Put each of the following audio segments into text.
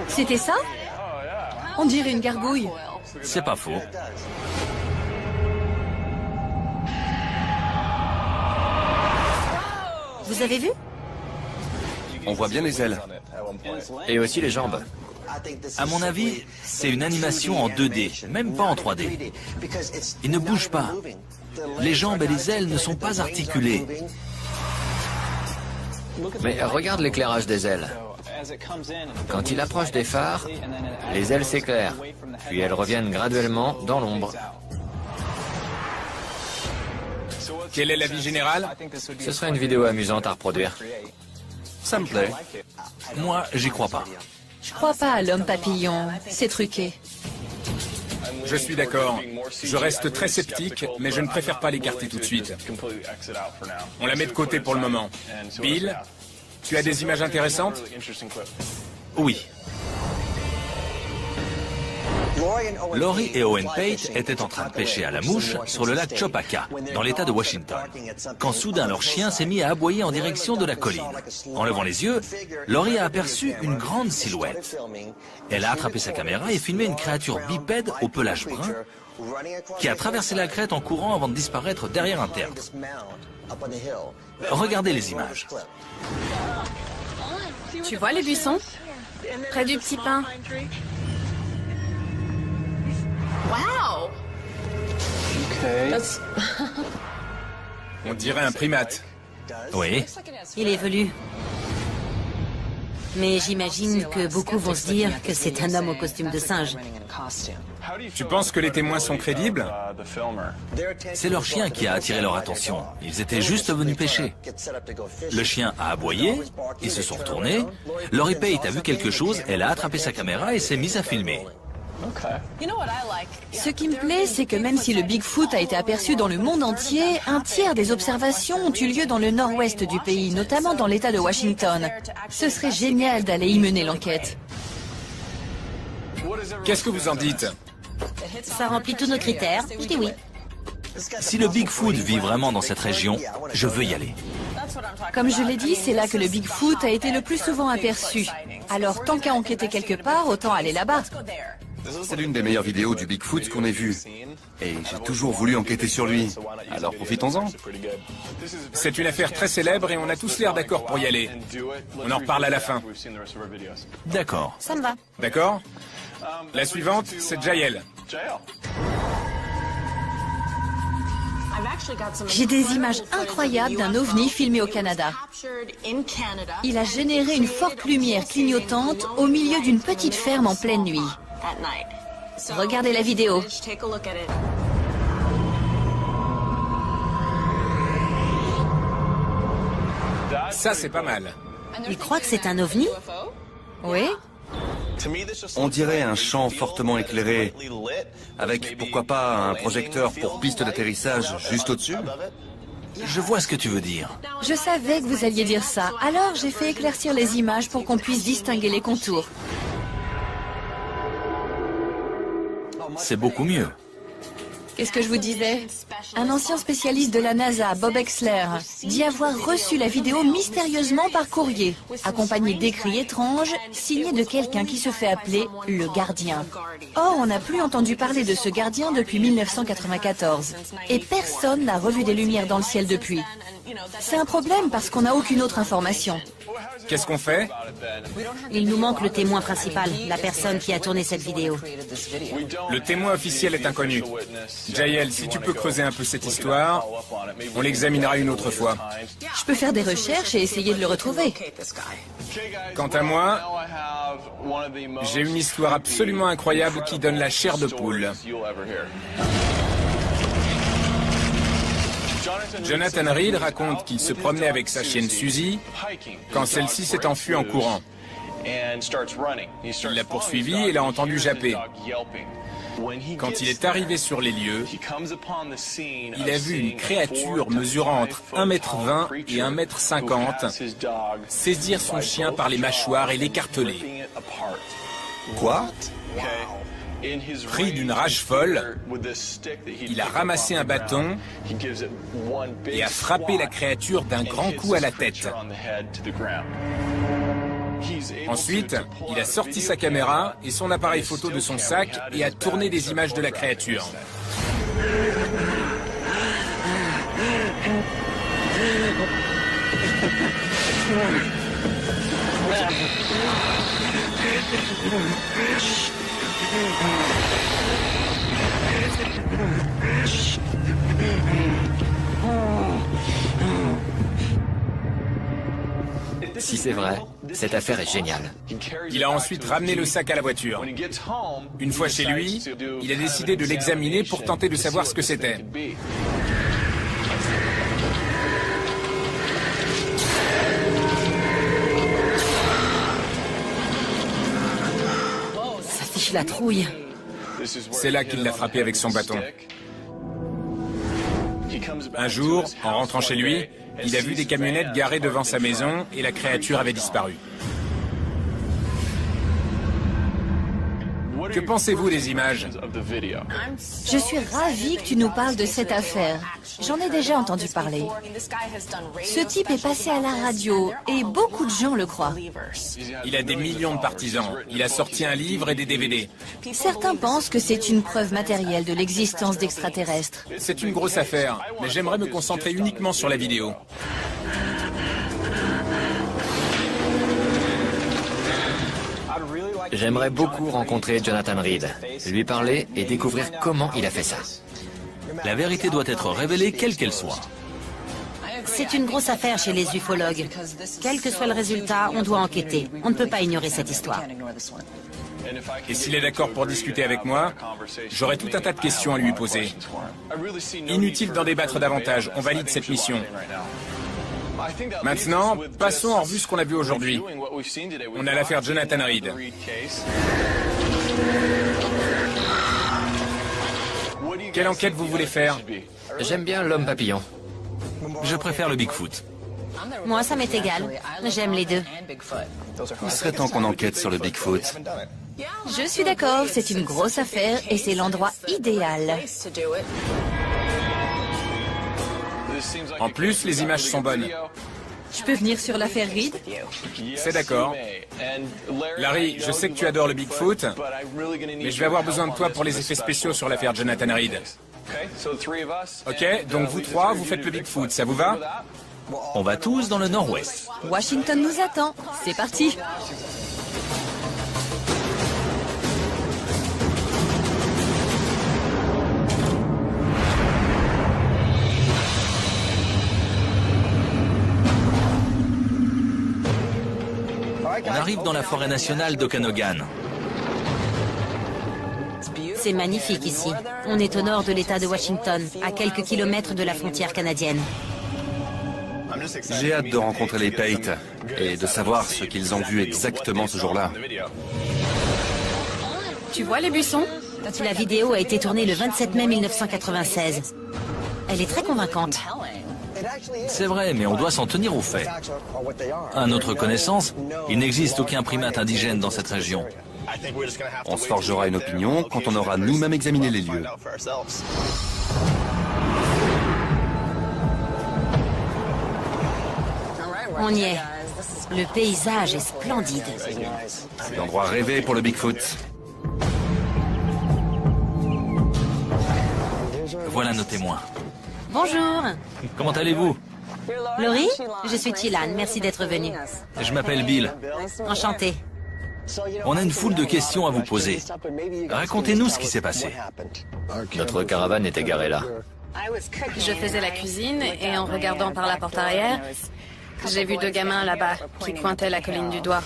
C'était ça? On dirait une gargouille. C'est pas faux. Vous avez vu? On voit bien les ailes. Et aussi les jambes. À mon avis, c'est une animation en 2D, même pas en 3D. Il ne bouge pas. Les jambes et les ailes ne sont pas articulées. Mais regarde l'éclairage des ailes. Quand il approche des phares, les ailes s'éclairent, puis elles reviennent graduellement dans l'ombre. Quelle est l'avis général? Ce serait une vidéo amusante à reproduire. Ça me plaît. Moi, j'y crois pas. Je crois pas à l'homme papillon. C'est truqué. Je suis d'accord. Je reste très sceptique, mais je ne préfère pas l'écarter tout de suite. On la met de côté pour le moment. Bill, tu as des images intéressantes? Oui. Laurie et Owen Pate étaient en train de pêcher à la mouche sur le lac Chopaka, dans l'état de Washington, quand soudain leur chien s'est mis à aboyer en direction de la colline. En levant les yeux, Laurie a aperçu une grande silhouette. Elle a attrapé sa caméra et filmé une créature bipède au pelage brun qui a traversé la crête en courant avant de disparaître derrière un tertre. Regardez les images. Tu vois les buissons? Près du petit pin. Wow! On dirait un primate. Oui. Il est velu. Mais j'imagine que beaucoup vont se dire que c'est un homme au costume de singe. Tu penses que les témoins sont crédibles? C'est leur chien qui a attiré leur attention. Ils étaient juste venus pêcher. Le chien a aboyé, ils se sont retournés. Laurie Pate a vu quelque chose, elle a attrapé sa caméra et s'est mise à filmer. Ce qui me plaît, c'est que même si le Bigfoot a été aperçu dans le monde entier, un tiers des observations ont eu lieu dans le nord-ouest du pays, notamment dans l'État de Washington. Ce serait génial d'aller y mener l'enquête. Qu'est-ce que vous en dites? Ça remplit tous nos critères. Je dis oui. Si le Bigfoot vit vraiment dans cette région, je veux y aller. Comme je l'ai dit, c'est là que le Bigfoot a été le plus souvent aperçu. Alors, tant qu'à enquêter quelque part, autant aller là-bas. C'est l'une des meilleures vidéos du Bigfoot qu'on ait vues. Et j'ai toujours voulu enquêter sur lui. Alors profitons-en. C'est une affaire très célèbre et on a tous l'air d'accord pour y aller. On en reparle à la fin. D'accord. Ça me va. D'accord? La suivante, c'est Jael. J'ai des images incroyables d'un ovni filmé au Canada. Il a généré une forte lumière clignotante au milieu d'une petite ferme en pleine nuit. Regardez la vidéo. Ça, c'est pas mal. Il croit que c'est un ovni? Oui. On dirait un champ fortement éclairé, avec pourquoi pas un projecteur pour piste d'atterrissage juste au-dessus. Je vois ce que tu veux dire. Je savais que vous alliez dire ça. Alors j'ai fait éclaircir les images pour qu'on puisse distinguer les contours. C'est beaucoup mieux. Qu'est-ce que je vous disais? Un ancien spécialiste de la NASA, Bob Exler, dit avoir reçu la vidéo mystérieusement par courrier, accompagné d'écrits étranges, signés de quelqu'un qui se fait appeler le gardien. Or, on n'a plus entendu parler de ce gardien depuis 1994. Et personne n'a revu des lumières dans le ciel depuis. C'est un problème parce qu'on n'a aucune autre information. Qu'est-ce qu'on fait? Il nous manque le témoin principal, la personne qui a tourné cette vidéo. Le témoin officiel est inconnu. Jael, si tu peux creuser un peu cette histoire, on l'examinera une autre fois. Je peux faire des recherches et essayer de le retrouver. Quant à moi, j'ai une histoire absolument incroyable qui donne la chair de poule. Jonathan Reed raconte qu'il se promenait avec sa chienne Suzy quand celle-ci s'est enfuie en courant. Il l'a poursuivie et l'a entendu japper. Quand il est arrivé sur les lieux, il a vu une créature mesurant entre 1,20 m et 1,50 m saisir son chien par les mâchoires et l'écarteler. Quoi? Pris d'une rage folle, il a ramassé un bâton et a frappé la créature d'un grand coup à la tête. Ensuite, il a sorti sa caméra et son appareil photo de son sac et a tourné des images de la créature. Si c'est vrai, cette affaire est géniale. Il a ensuite ramené le sac à la voiture. Une fois chez lui, il a décidé de l'examiner pour tenter de savoir ce que c'était. Ça fiche la trouille. C'est là qu'il l'a frappé avec son bâton. Un jour, en rentrant chez lui, il a vu des camionnettes garées devant sa maison et la créature avait disparu. Que pensez-vous des images? Je suis ravie que tu nous parles de cette affaire. J'en ai déjà entendu parler. Ce type est passé à la radio et beaucoup de gens le croient. Il a des millions de partisans. Il a sorti un livre et des DVD. Certains pensent que c'est une preuve matérielle de l'existence d'extraterrestres. C'est une grosse affaire, mais j'aimerais me concentrer uniquement sur la vidéo. J'aimerais beaucoup rencontrer Jonathan Reed, lui parler et découvrir comment il a fait ça. La vérité doit être révélée quelle qu'elle soit. C'est une grosse affaire chez les ufologues. Quel que soit le résultat, on doit enquêter. On ne peut pas ignorer cette histoire. Et s'il est d'accord pour discuter avec moi, j'aurai tout un tas de questions à lui poser. Inutile d'en débattre davantage, on valide cette mission. Maintenant, passons en revue ce qu'on a vu aujourd'hui. On a l'affaire Jonathan Reed. Quelle enquête vous voulez faire? J'aime bien l'homme papillon. Je préfère le Bigfoot. Moi, ça m'est égal. J'aime les deux. Il serait temps qu'on enquête sur le Bigfoot. Je suis d'accord, c'est une grosse affaire et c'est l'endroit idéal. En plus, les images sont bonnes. Je peux venir sur l'affaire Reed? C'est d'accord. Larry, je sais que tu adores le Bigfoot, mais je vais avoir besoin de toi pour les effets spéciaux sur l'affaire Jonathan Reed. Ok, donc vous trois, vous faites le Bigfoot, ça vous va? On va tous dans le nord-ouest. Washington nous attend. C'est parti. On arrive dans la forêt nationale d'Okanogan. C'est magnifique ici. On est au nord de l'État de Washington, à quelques kilomètres de la frontière canadienne. J'ai hâte de rencontrer les Pate et de savoir ce qu'ils ont vu exactement ce jour-là. Tu vois les buissons? La vidéo a été tournée le 27 mai 1996. Elle est très convaincante. C'est vrai, mais on doit s'en tenir aux faits. À notre connaissance, il n'existe aucun primate indigène dans cette région. On se forgera une opinion quand on aura nous-mêmes examiné les lieux. On y est. Le paysage est splendide. C'est l'endroit rêvé pour le Bigfoot. Voilà nos témoins. Bonjour. Comment allez-vous? Laurie, je suis Tilan. Merci d'être venue. Je m'appelle Bill. Enchantée. On a une foule de questions à vous poser. Racontez-nous ce qui s'est passé. Notre caravane était garée là. Je faisais la cuisine et en regardant par la porte arrière, j'ai vu deux gamins là-bas qui pointaient la colline du doigt.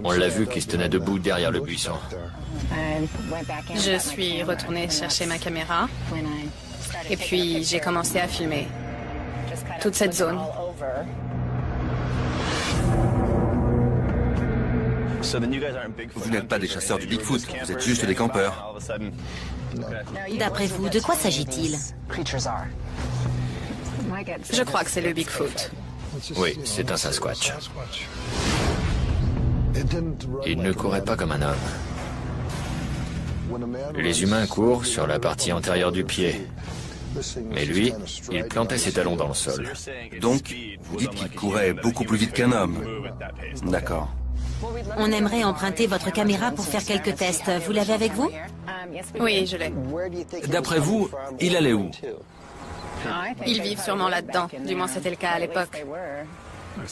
On l'a vu qui se tenait debout derrière le buisson. Je suis retournée chercher ma caméra et puis j'ai commencé à filmer toute cette zone. Vous n'êtes pas des chasseurs du Bigfoot, vous êtes juste des campeurs. D'après vous, de quoi s'agit-il? Je crois que c'est le Bigfoot. Oui, c'est un Sasquatch. Il ne courait pas comme un homme. Les humains courent sur la partie antérieure du pied. Mais lui, il plantait ses talons dans le sol. Donc, vous dites qu'il courait beaucoup plus vite qu'un homme. D'accord. On aimerait emprunter votre caméra pour faire quelques tests. Vous l'avez avec vous? Oui, je l'ai. D'après vous, il allait où? Ils vivent sûrement là-dedans. Du moins, c'était le cas à l'époque.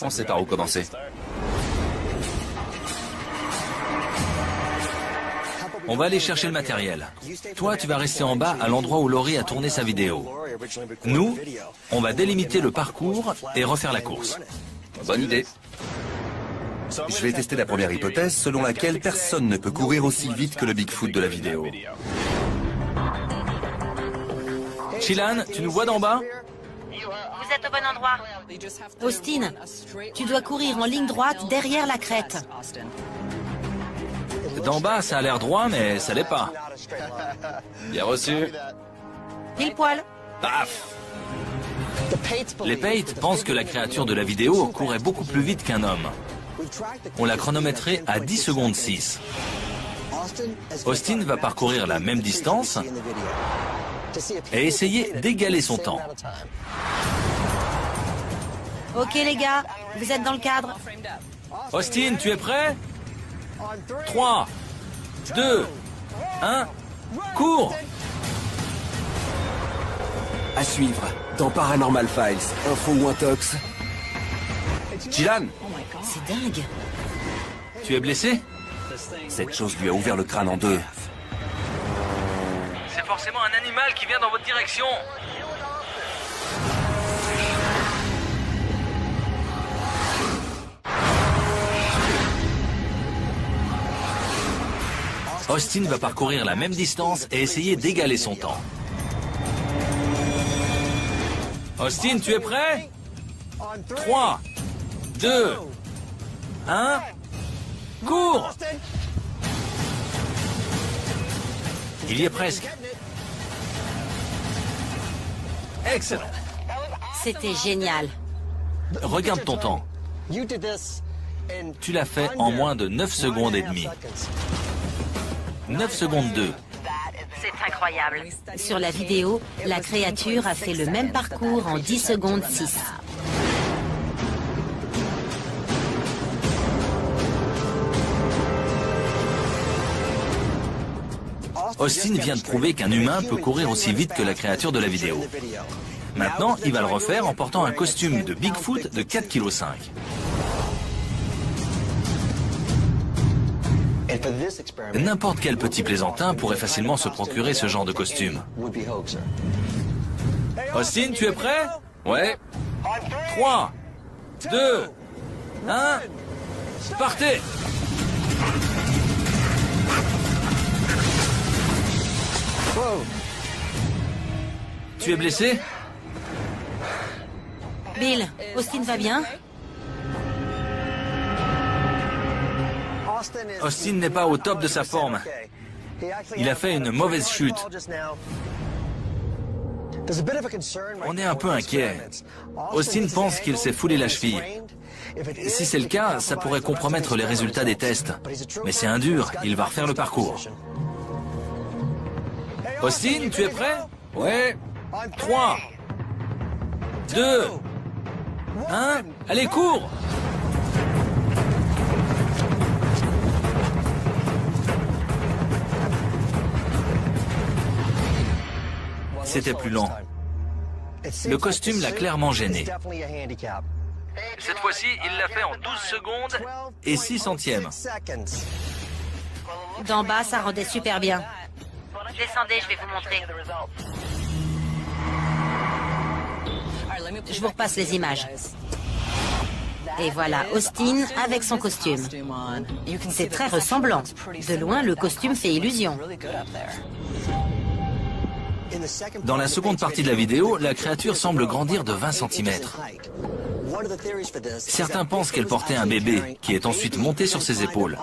On sait par où commencer. On va aller chercher le matériel. Toi, tu vas rester en bas à l'endroit où Laurie a tourné sa vidéo. Nous, on va délimiter le parcours et refaire la course. Bonne idée. Je vais tester la première hypothèse selon laquelle personne ne peut courir aussi vite que le Bigfoot de la vidéo. Chilan, tu nous vois d'en bas? Vous êtes au bon endroit. Austin, tu dois courir en ligne droite derrière la crête. D'en bas, ça a l'air droit, mais ça l'est pas. Bien reçu. Pile poil. Paf! Les Pate pensent que la créature de la vidéo courait beaucoup plus vite qu'un homme. On l'a chronométré à 10 secondes 6. Austin va parcourir la même distance et essayer d'égaler son temps. Ok les gars, vous êtes dans le cadre. Austin, tu es prêt? 3, 2, 1, cours! À suivre, dans Paranormal Files, info ou intox. Chilan, C'est dingue. Tu es blessé? cette chose lui a ouvert le crâne en deux. C'est forcément un animal qui vient dans votre direction. Austin va parcourir la même distance et essayer d'égaler son temps. Austin, tu es prêt? 3, 2, 1, cours! Il y est presque. Excellent. C'était génial. Regarde ton temps. Tu l'as fait en moins de 9 secondes et demie. 9 secondes 2. C'est incroyable. Sur la vidéo, la créature a fait le même parcours en 10 secondes 6. Austin vient de prouver qu'un humain peut courir aussi vite que la créature de la vidéo. Maintenant, il va le refaire en portant un costume de Bigfoot de 4,5 kg. N'importe quel petit plaisantin pourrait facilement se procurer ce genre de costume. Austin, tu es prêt? Ouais. 3, 2, 1, partez! Tu es blessé? Bill, Austin va bien? Austin n'est pas au top de sa forme. Il a fait une mauvaise chute. On est un peu inquiet. Austin pense qu'il s'est foulé la cheville. Si c'est le cas, ça pourrait compromettre les résultats des tests. Mais c'est un dur, il va refaire le parcours. Austin, tu es prêt? Ouais. 3, 2, 1, allez, cours! C'était plus lent. Le costume l'a clairement gêné. Cette fois-ci, il l'a fait en 12 secondes et 6 centièmes. D'en bas, ça rendait super bien. Descendez, je vais vous montrer. Je vous repasse les images. Et voilà Austin avec son costume. C'est très ressemblant. De loin, le costume fait illusion. Dans la seconde partie de la vidéo, la créature semble grandir de 20 cm. Certains pensent qu'elle portait un bébé, qui est ensuite monté sur ses épaules.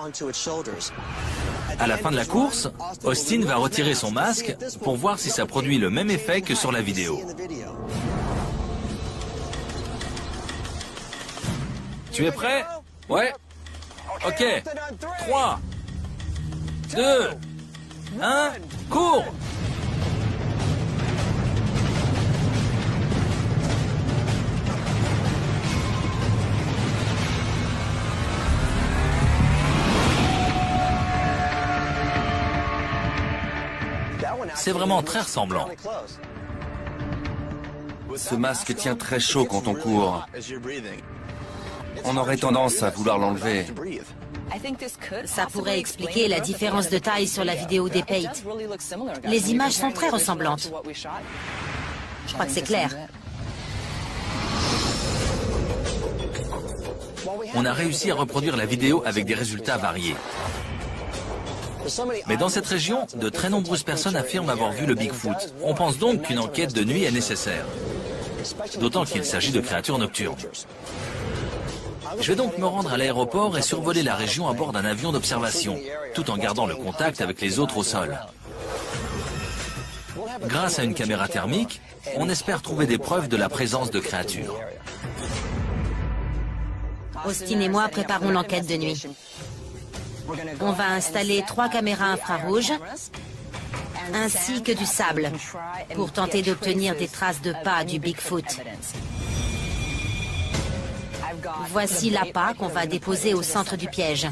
À la fin de la course, Austin va retirer son masque pour voir si ça produit le même effet que sur la vidéo. Tu es prêt? Ouais. Ok. 3, 2, 1, cours! C'est vraiment très ressemblant. Ce masque tient très chaud quand on court. On aurait tendance à vouloir l'enlever. Ça pourrait expliquer la différence de taille sur la vidéo des Pate. Les images sont très ressemblantes. Je crois que c'est clair. On a réussi à reproduire la vidéo avec des résultats variés. Mais dans cette région, de très nombreuses personnes affirment avoir vu le Bigfoot. On pense donc qu'une enquête de nuit est nécessaire. D'autant qu'il s'agit de créatures nocturnes. Je vais donc me rendre à l'aéroport et survoler la région à bord d'un avion d'observation, tout en gardant le contact avec les autres au sol. Grâce à une caméra thermique, on espère trouver des preuves de la présence de créatures. Austin et moi préparons l'enquête de nuit. On va installer 3 caméras infrarouges ainsi que du sable pour tenter d'obtenir des traces de pas du Bigfoot. Voici l'appât qu'on va déposer au centre du piège,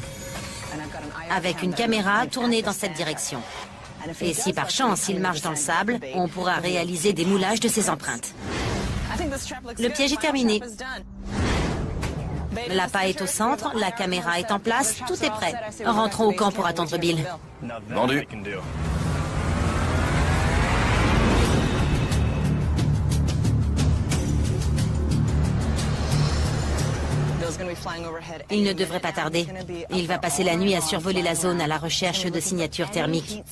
avec une caméra tournée dans cette direction. Et si par chance il marche dans le sable, on pourra réaliser des moulages de ses empreintes. Le piège est terminé. L'appât est au centre, la caméra est en place, tout est prêt. Rentrons au camp pour attendre Bill. Vendu. Il ne devrait pas tarder. Il va passer la nuit à survoler la zone à la recherche de signatures thermiques.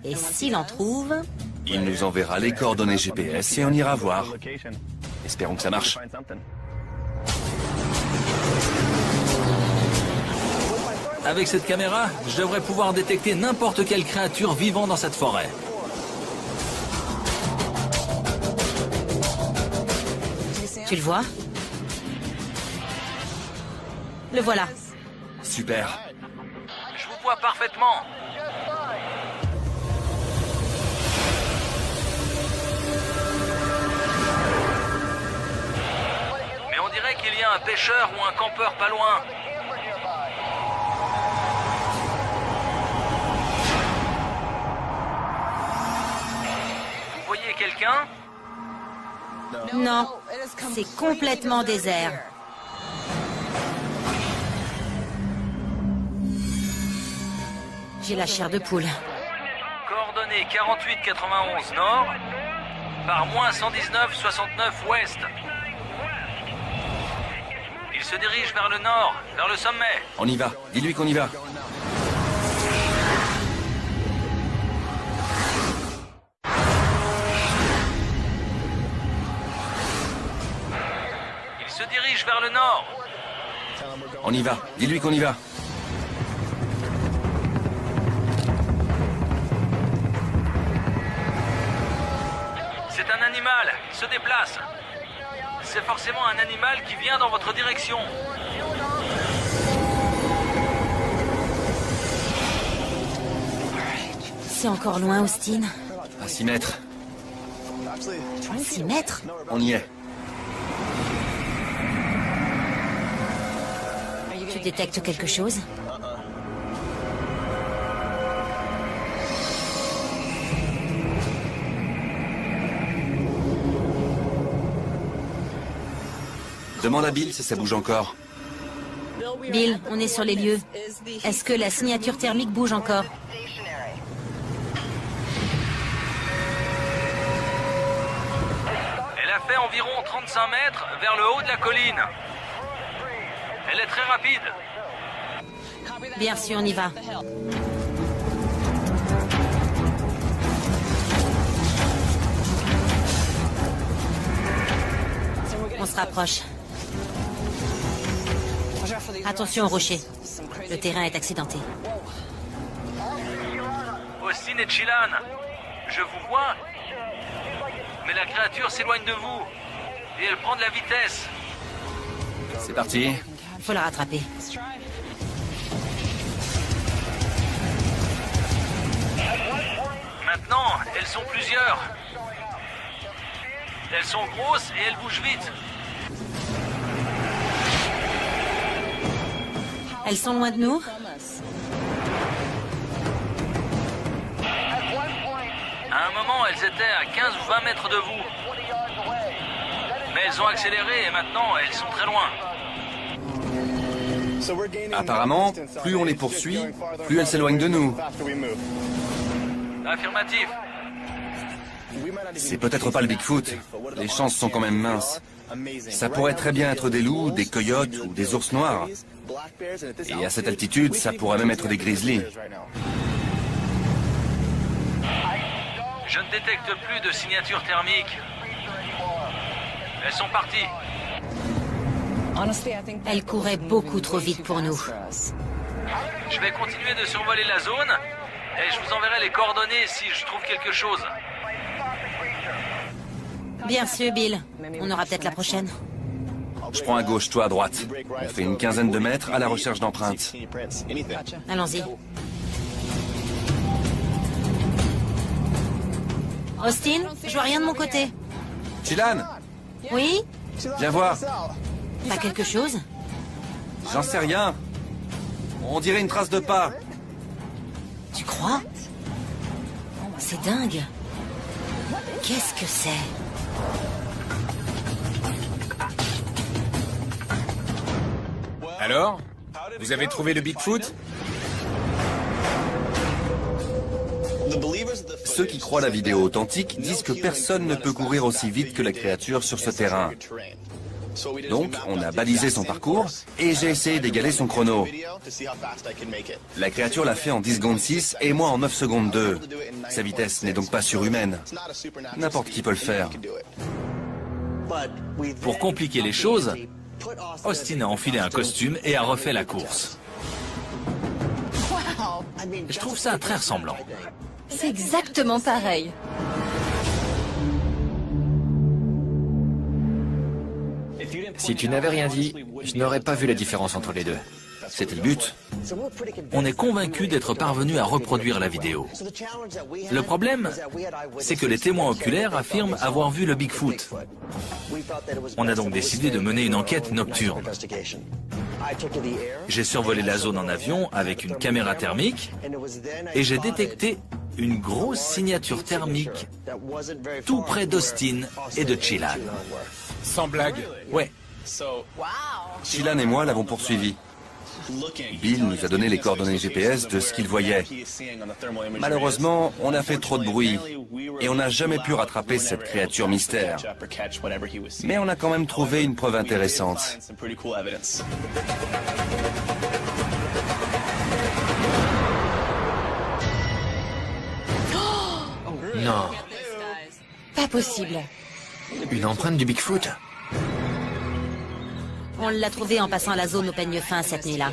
Et s'il en trouve... Il nous enverra les coordonnées GPS et on ira voir. Espérons que ça marche. Avec cette caméra, je devrais pouvoir détecter n'importe quelle créature vivant dans cette forêt. Tu le vois? Le voilà. Super. Je vous vois parfaitement. Mais on dirait qu'il y a un pêcheur ou un campeur pas loin. Vous voyez quelqu'un? Non, c'est complètement désert. J'ai la chair de poule. Coordonnées 4891 nord par moins 119 ouest. Il se dirige vers le nord, vers le sommet. On y va. Dis-lui qu'on y va. Il se dirige vers le nord. On y va. Dis-lui qu'on y va. C'est un animal, il se déplace. C'est forcément un animal qui vient dans votre direction. C'est encore loin, Austin. À 6 mètres. 6 mètres? On y est. Tu détectes quelque chose? Demande à Bill si ça bouge encore. Bill, on est sur les lieux. Est-ce que la signature thermique bouge encore? Elle a fait environ 35 mètres vers le haut de la colline. Elle est très rapide. Bien sûr, on y va. On se rapproche. Attention au rocher. Le terrain est accidenté. Austin et Chilan, je vous vois. Mais la créature s'éloigne de vous. Et elle prend de la vitesse. C'est parti. Il faut la rattraper. Maintenant, elles sont plusieurs. Elles sont grosses et elles bougent vite. Elles sont loin de nous? elles étaient à 15 ou 20 mètres de vous. Mais elles ont accéléré et maintenant, elles sont très loin. Apparemment, plus on les poursuit, plus elles s'éloignent de nous. Affirmatif. C'est peut-être pas le Bigfoot. Les chances sont quand même minces. Ça pourrait très bien être des loups, des coyotes ou des ours noirs. Et à cette altitude, ça pourrait même être des grizzlies. Je ne détecte plus de signature thermique. Elles sont parties. Elle courait beaucoup trop vite pour nous. Je vais continuer de survoler la zone et je vous enverrai les coordonnées si je trouve quelque chose. Bien sûr, Bill. On aura peut-être la prochaine. Je prends à gauche, toi à droite. On fait une quinzaine de mètres à la recherche d'empreintes. Allons-y. Austin, je vois rien de mon côté. Chilan, Oui? viens voir. Pas quelque chose? J'en sais rien. On dirait une trace de pas. Tu crois? C'est dingue. Qu'est-ce que c'est? Alors? Vous avez trouvé le Bigfoot? Ceux qui croient la vidéo authentique disent que personne ne peut courir aussi vite que la créature sur ce terrain. Donc, on a balisé son parcours et j'ai essayé d'égaler son chrono. La créature l'a fait en 10 secondes 6 et moi en 9 secondes 2. Sa vitesse n'est donc pas surhumaine. N'importe qui peut le faire. Pour compliquer les choses, Austin a enfilé un costume et a refait la course. Je trouve ça très ressemblant. C'est exactement pareil. Si tu n'avais rien dit, je n'aurais pas vu la différence entre les deux. C'était le but. On est convaincu d'être parvenu à reproduire la vidéo. Le problème, c'est que les témoins oculaires affirment avoir vu le Bigfoot. On a donc décidé de mener une enquête nocturne. J'ai survolé la zone en avion avec une caméra thermique et j'ai détecté une grosse signature thermique tout près d'Austin et de Chilan. Sans blague. Ouais, Chilan et moi l'avons poursuivi. Bill nous a donné les coordonnées GPS de ce qu'il voyait. Malheureusement, on a fait trop de bruit et on n'a jamais pu rattraper cette créature mystère. Mais on a quand même trouvé une preuve intéressante. Non. Pas possible. Une empreinte du Bigfoot? On l'a trouvé en passant la zone au peigne fin cette nuit-là.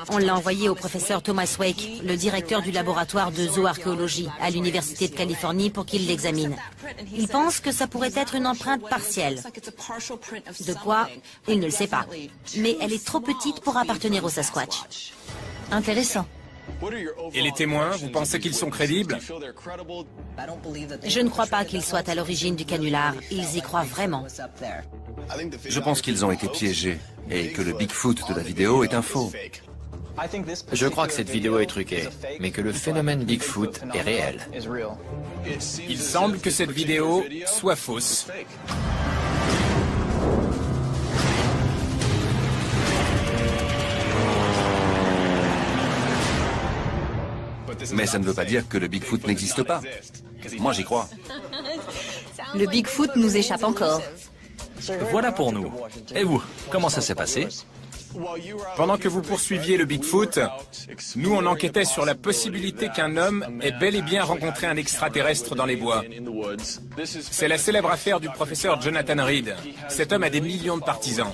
On l'a envoyé au professeur Thomas Wake, le directeur du laboratoire de zooarchéologie à l'Université de Californie, pour qu'il l'examine. Il pense que ça pourrait être une empreinte partielle. De quoi? Il ne le sait pas. Mais elle est trop petite pour appartenir au Sasquatch. Intéressant. Et les témoins, vous pensez qu'ils sont crédibles? Je ne crois pas qu'ils soient à l'origine du canular. Ils y croient vraiment. Je pense qu'ils ont été piégés et que le Bigfoot de la vidéo est un faux. Je crois que cette vidéo est truquée, mais que le phénomène Bigfoot est réel. Il semble que cette vidéo soit fausse. Mais ça ne veut pas dire que le Bigfoot n'existe pas. Moi, j'y crois. Le Bigfoot nous échappe encore. voilà pour nous. Et vous, comment ça s'est passé? Pendant que vous poursuiviez le Bigfoot, nous on enquêtait sur la possibilité qu'un homme ait bel et bien rencontré un extraterrestre dans les bois. C'est la célèbre affaire du professeur Jonathan Reed. Cet homme a des millions de partisans.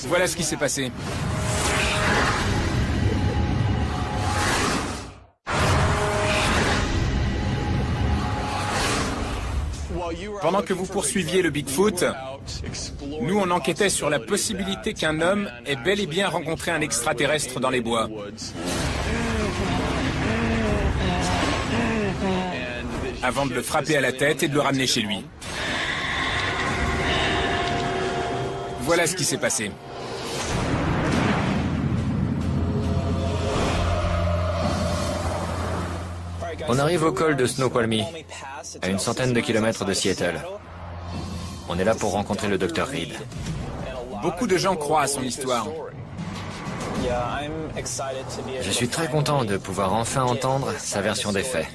Voilà ce qui s'est passé. Pendant que vous poursuiviez le Bigfoot, nous on enquêtait sur la possibilité qu'un homme ait bel et bien rencontré un extraterrestre dans les bois. Avant de le frapper à la tête et de le ramener chez lui. Voilà ce qui s'est passé. On arrive au col de Snoqualmie, à une centaine de kilomètres de Seattle. On est là pour rencontrer le Dr Reed. Beaucoup de gens croient à son histoire. Je suis très content de pouvoir enfin entendre sa version des faits.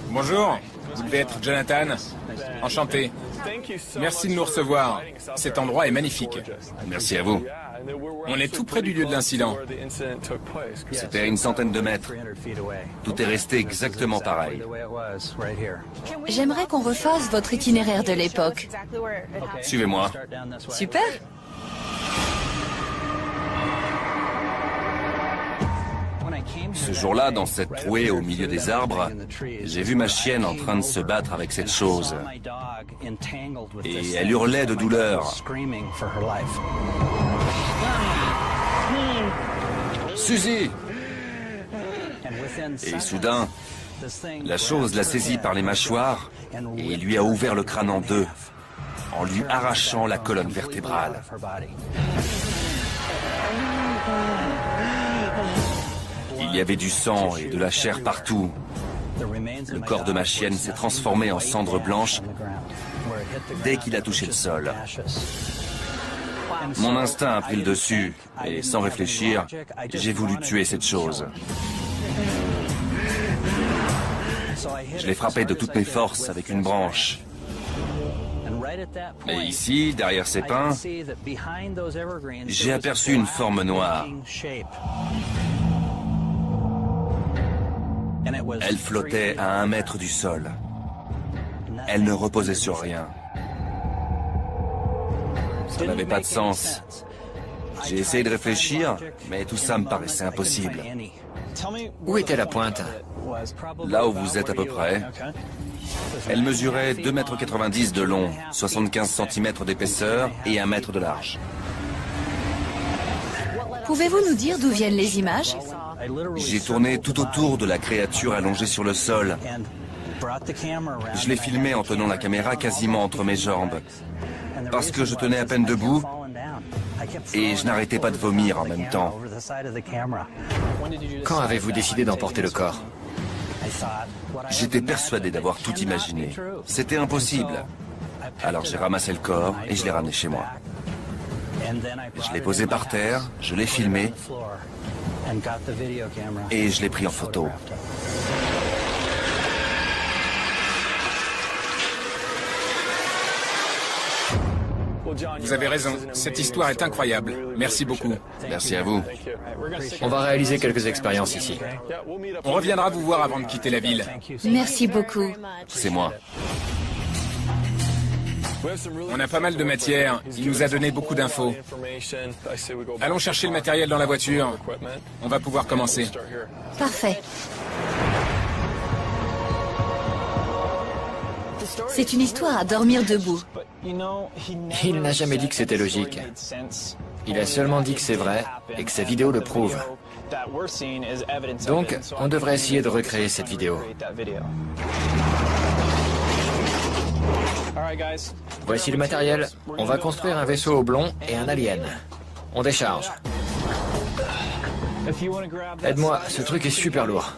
Bonjour, vous devez être Jonathan. Enchanté. Merci de nous recevoir. Cet endroit est magnifique. Merci à vous. On est tout près du lieu de l'incident. C'était à une centaine de mètres. Tout est resté exactement pareil. J'aimerais qu'on refasse votre itinéraire de l'époque. Suivez-moi. Super. Ce jour-là, dans cette trouée au milieu des arbres, j'ai vu ma chienne en train de se battre avec cette chose. Et elle hurlait de douleur. Suzy! Et soudain, la chose l'a saisie par les mâchoires et lui a ouvert le crâne en deux, en lui arrachant la colonne vertébrale. Il y avait du sang et de la chair partout. Le corps de ma chienne s'est transformé en cendre blanche dès qu'il a touché le sol. Mon instinct a pris le dessus, et sans réfléchir, j'ai voulu tuer cette chose. Je l'ai frappé de toutes mes forces avec une branche. Et ici, derrière ces pins, j'ai aperçu une forme noire. Elle flottait à 1 mètre du sol. Elle ne reposait sur rien. Ça n'avait pas de sens. J'ai essayé de réfléchir, mais tout ça me paraissait impossible. Où était la pointe? Là où vous êtes à peu près. Elle mesurait 2,90 m de long, 75 cm d'épaisseur et 1 mètre de large. Pouvez-vous nous dire d'où viennent les images? J'ai tourné tout autour de la créature allongée sur le sol. Je l'ai filmée en tenant la caméra quasiment entre mes jambes. Parce que je tenais à peine debout et je n'arrêtais pas de vomir en même temps. Quand avez-vous décidé d'emporter le corps? J'étais persuadé d'avoir tout imaginé. C'était impossible. Alors j'ai ramassé le corps et je l'ai ramené chez moi. Je l'ai posé par terre, je l'ai filmé et je l'ai pris en photo. Vous avez raison, cette histoire est incroyable. Merci beaucoup. Merci à vous. On va réaliser quelques expériences ici. On reviendra vous voir avant de quitter la ville. Merci beaucoup. C'est moi. On a pas mal de matière. Il nous a donné beaucoup d'infos. Allons chercher le matériel dans la voiture. On va pouvoir commencer. Parfait. C'est une histoire à dormir debout. Il n'a jamais dit que c'était logique. Il a seulement dit que c'est vrai et que sa vidéo le prouve. Donc, on devrait essayer de recréer cette vidéo. Voici le matériel. On va construire un vaisseau oblong et un alien. On décharge. Aide-moi, ce truc est super lourd.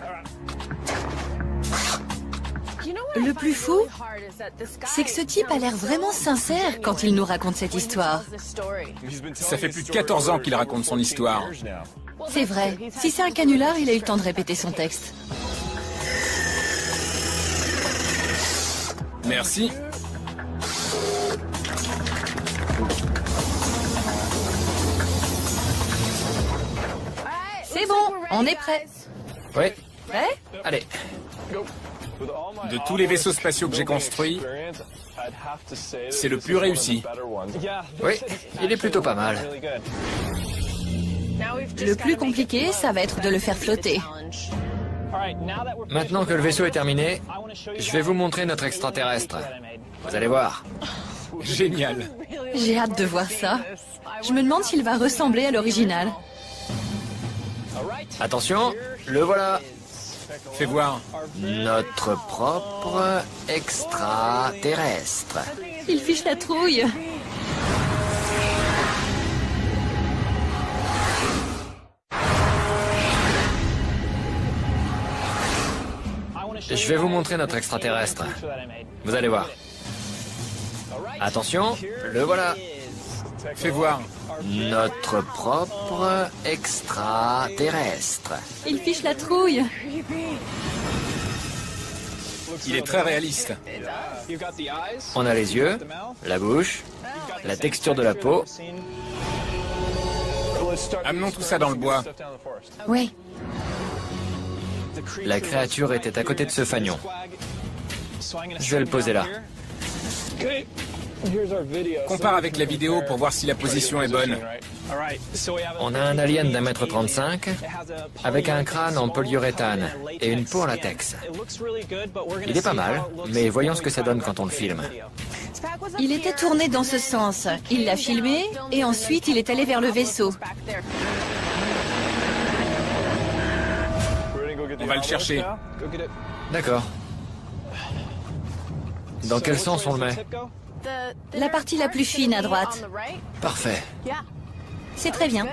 Le plus fou, c'est que ce type a l'air vraiment sincère quand il nous raconte cette histoire. Ça fait plus de 14 ans qu'il raconte son histoire. C'est vrai. Si c'est un canular, il a eu le temps de répéter son texte. Merci. C'est bon, on est prêt. Oui, Prêt? allez. De tous les vaisseaux spatiaux que j'ai construits, c'est le plus réussi. Oui, il est plutôt pas mal. Le plus compliqué, ça va être de le faire flotter. Maintenant que le vaisseau est terminé, je vais vous montrer notre extraterrestre. Vous allez voir. Génial. J'ai hâte de voir ça. Je me demande s'il va ressembler à l'original. Attention, le voilà. Fais voir. Notre propre extraterrestre. Il fiche la trouille. Je vais vous montrer notre extraterrestre. Vous allez voir. Attention, le voilà. Fais voir. Notre propre extraterrestre. Il fiche la trouille. Il est très réaliste. On a les yeux, la bouche, la texture de la peau. Amenons tout ça dans le bois. Oui. La créature était à côté de ce fanion. Je vais le poser là. Compare avec la vidéo pour voir si la position est bonne. On a un alien d'1,35 m avec un crâne en polyuréthane et une peau en latex. Il est pas mal, mais voyons ce que ça donne quand on le filme. Il était tourné dans ce sens. Il l'a filmé et ensuite il est allé vers le vaisseau. On va le chercher. D'accord. Dans quel sens on le met? La partie la plus fine à droite. Parfait. C'est très bien.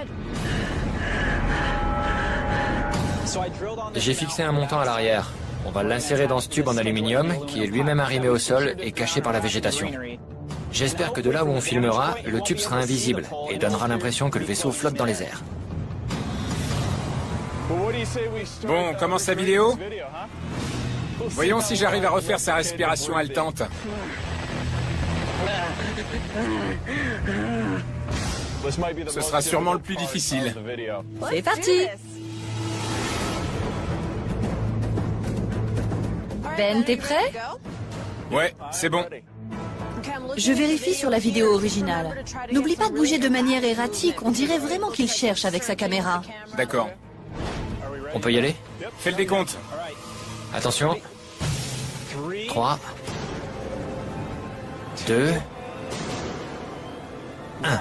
J'ai fixé un montant à l'arrière. On va l'insérer dans ce tube en aluminium qui est lui-même arrimé au sol et caché par la végétation. J'espère que de là où on filmera, le tube sera invisible et donnera l'impression que le vaisseau flotte dans les airs. Bon, on commence la vidéo? Voyons si j'arrive à refaire sa respiration haletante. Ce sera sûrement le plus difficile. C'est parti. Ben, t'es prêt? Ouais, c'est bon. Je vérifie sur la vidéo originale. N'oublie pas de bouger de manière erratique. On dirait vraiment qu'il cherche avec sa caméra. D'accord. On peut y aller? Fais le décompte. Attention. 3, 2, 1.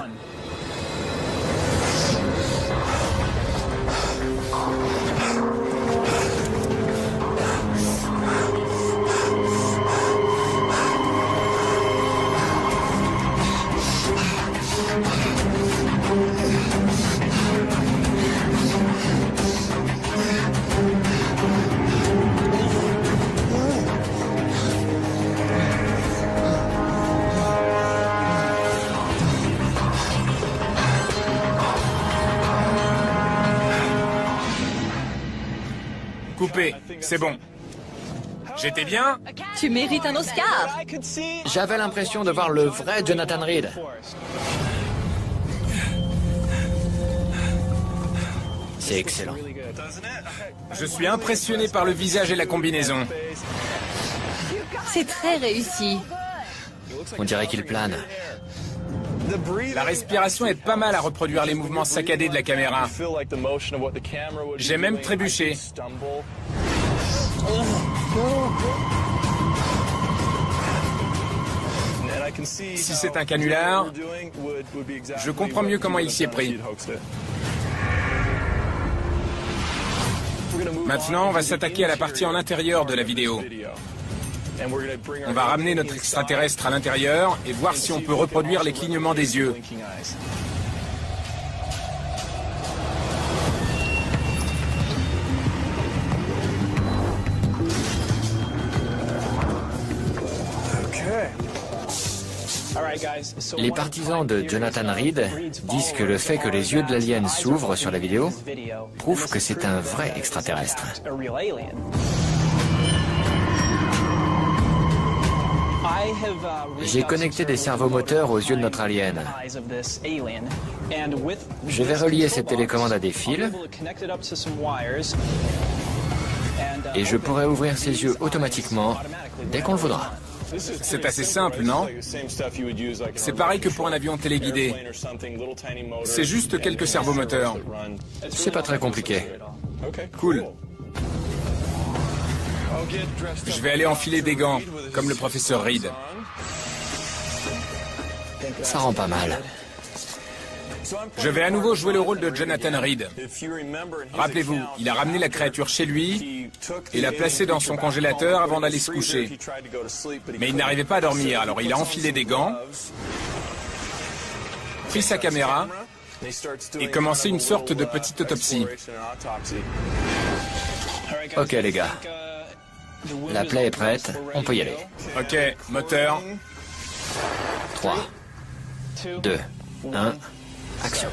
Coupé, c'est bon. J'étais bien? Tu mérites un Oscar. J'avais l'impression de voir le vrai Jonathan Reed. C'est excellent. Je suis impressionné par le visage et la combinaison. C'est très réussi. On dirait qu'il plane. La respiration est pas mal à reproduire les mouvements saccadés de la caméra. J'ai même trébuché. Si c'est un canular, je comprends mieux comment il s'y est pris. Maintenant, on va s'attaquer à la partie en intérieur de la vidéo. On va ramener notre extraterrestre à l'intérieur et voir si on peut reproduire les clignements des yeux. Les partisans de Jonathan Reed disent que le fait que les yeux de l'alien s'ouvrent sur la vidéo prouve que c'est un vrai extraterrestre. J'ai connecté des servomoteurs aux yeux de notre alien. Je vais relier cette télécommande à des fils et je pourrai ouvrir ses yeux automatiquement dès qu'on le voudra. C'est assez simple, non? C'est pareil que pour un avion téléguidé. C'est juste quelques servomoteurs. C'est pas très compliqué. Cool. Je vais aller enfiler des gants, comme le professeur Reed. Ça rend pas mal. Je vais à nouveau jouer le rôle de Jonathan Reed. Rappelez-vous, il a ramené la créature chez lui et l'a placée dans son congélateur avant d'aller se coucher. Mais il n'arrivait pas à dormir, alors il a enfilé des gants, pris sa caméra et commencé une sorte de petite autopsie. Ok les gars, la plaie est prête, on peut y aller. Ok, moteur. 3, 2, 1, action.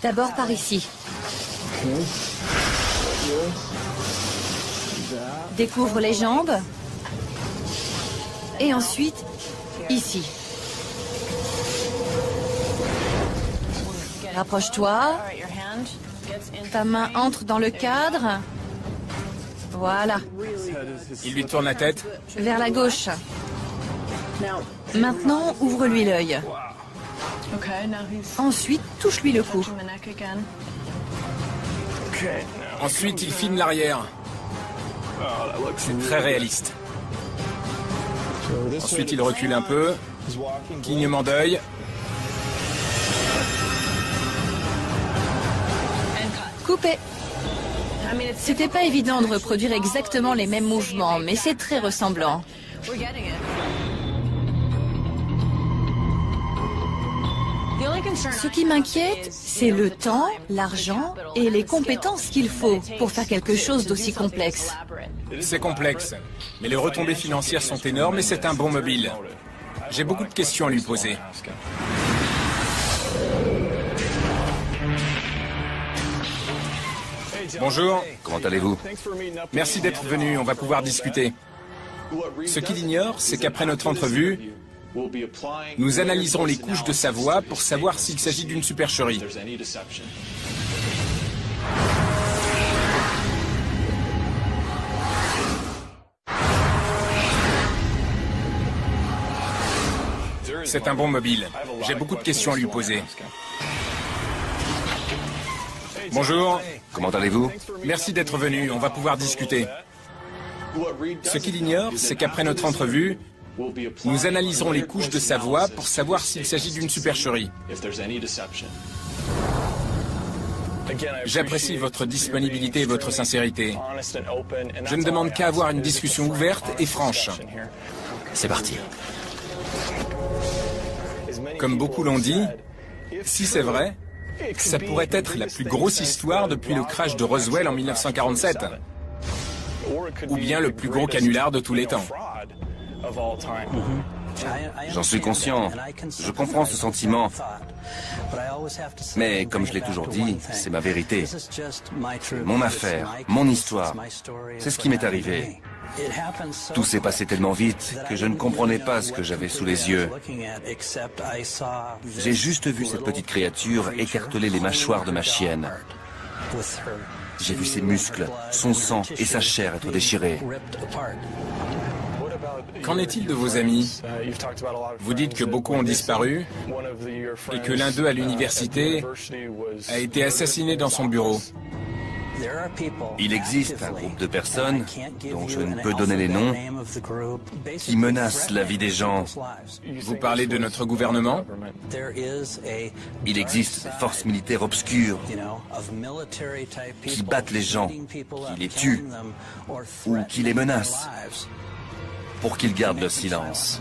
D'abord par ici. Découvre les jambes. Et ensuite, ici. Rapproche-toi. Ta main entre dans le cadre. Voilà. Il lui tourne la tête. Vers la gauche. Maintenant, ouvre-lui l'œil. Ensuite, touche-lui le cou. Ensuite, il filme l'arrière. C'est très réaliste. Ensuite, il recule un peu. Clignement d'œil. Coupé. C'était pas évident de reproduire exactement les mêmes mouvements, mais c'est très ressemblant. Ce qui m'inquiète, c'est le temps, l'argent et les compétences qu'il faut pour faire quelque chose d'aussi complexe. C'est complexe, mais les retombées financières sont énormes et c'est un bon mobile. J'ai beaucoup de questions à lui poser. Bonjour. Comment allez-vous? Merci d'être venu, on va pouvoir discuter. Ce qu'il ignore, c'est qu'après notre entrevue, nous analyserons les couches de sa voix pour savoir s'il s'agit d'une supercherie. C'est un bon mobile. J'ai beaucoup de questions à lui poser. Bonjour. Comment allez-vous? Merci d'être venu, on va pouvoir discuter. Ce qu'il ignore, c'est qu'après notre entrevue, nous analyserons les couches de sa voix pour savoir s'il s'agit d'une supercherie. J'apprécie votre disponibilité et votre sincérité. Je ne demande qu'à avoir une discussion ouverte et franche. C'est parti. Comme beaucoup l'ont dit, si c'est vrai, ça pourrait être la plus grosse histoire depuis le crash de Roswell en 1947. Ou bien le plus gros canular de tous les temps. J'en suis conscient. Je comprends ce sentiment. Mais comme je l'ai toujours dit, c'est ma vérité. Mon affaire, mon histoire. C'est ce qui m'est arrivé. Tout s'est passé tellement vite que je ne comprenais pas ce que j'avais sous les yeux. J'ai juste vu cette petite créature écarteler les mâchoires de ma chienne. J'ai vu ses muscles, son sang et sa chair être déchirés. Qu'en est-il de vos amis? Vous dites que beaucoup ont disparu et que l'un d'eux à l'université a été assassiné dans son bureau. Il existe un groupe de personnes, dont je ne peux donner les noms, qui menacent la vie des gens. Vous parlez de notre gouvernement? Il existe des forces militaires obscures qui battent les gens, qui les tuent ou qui les menacent pour qu'ils gardent le silence.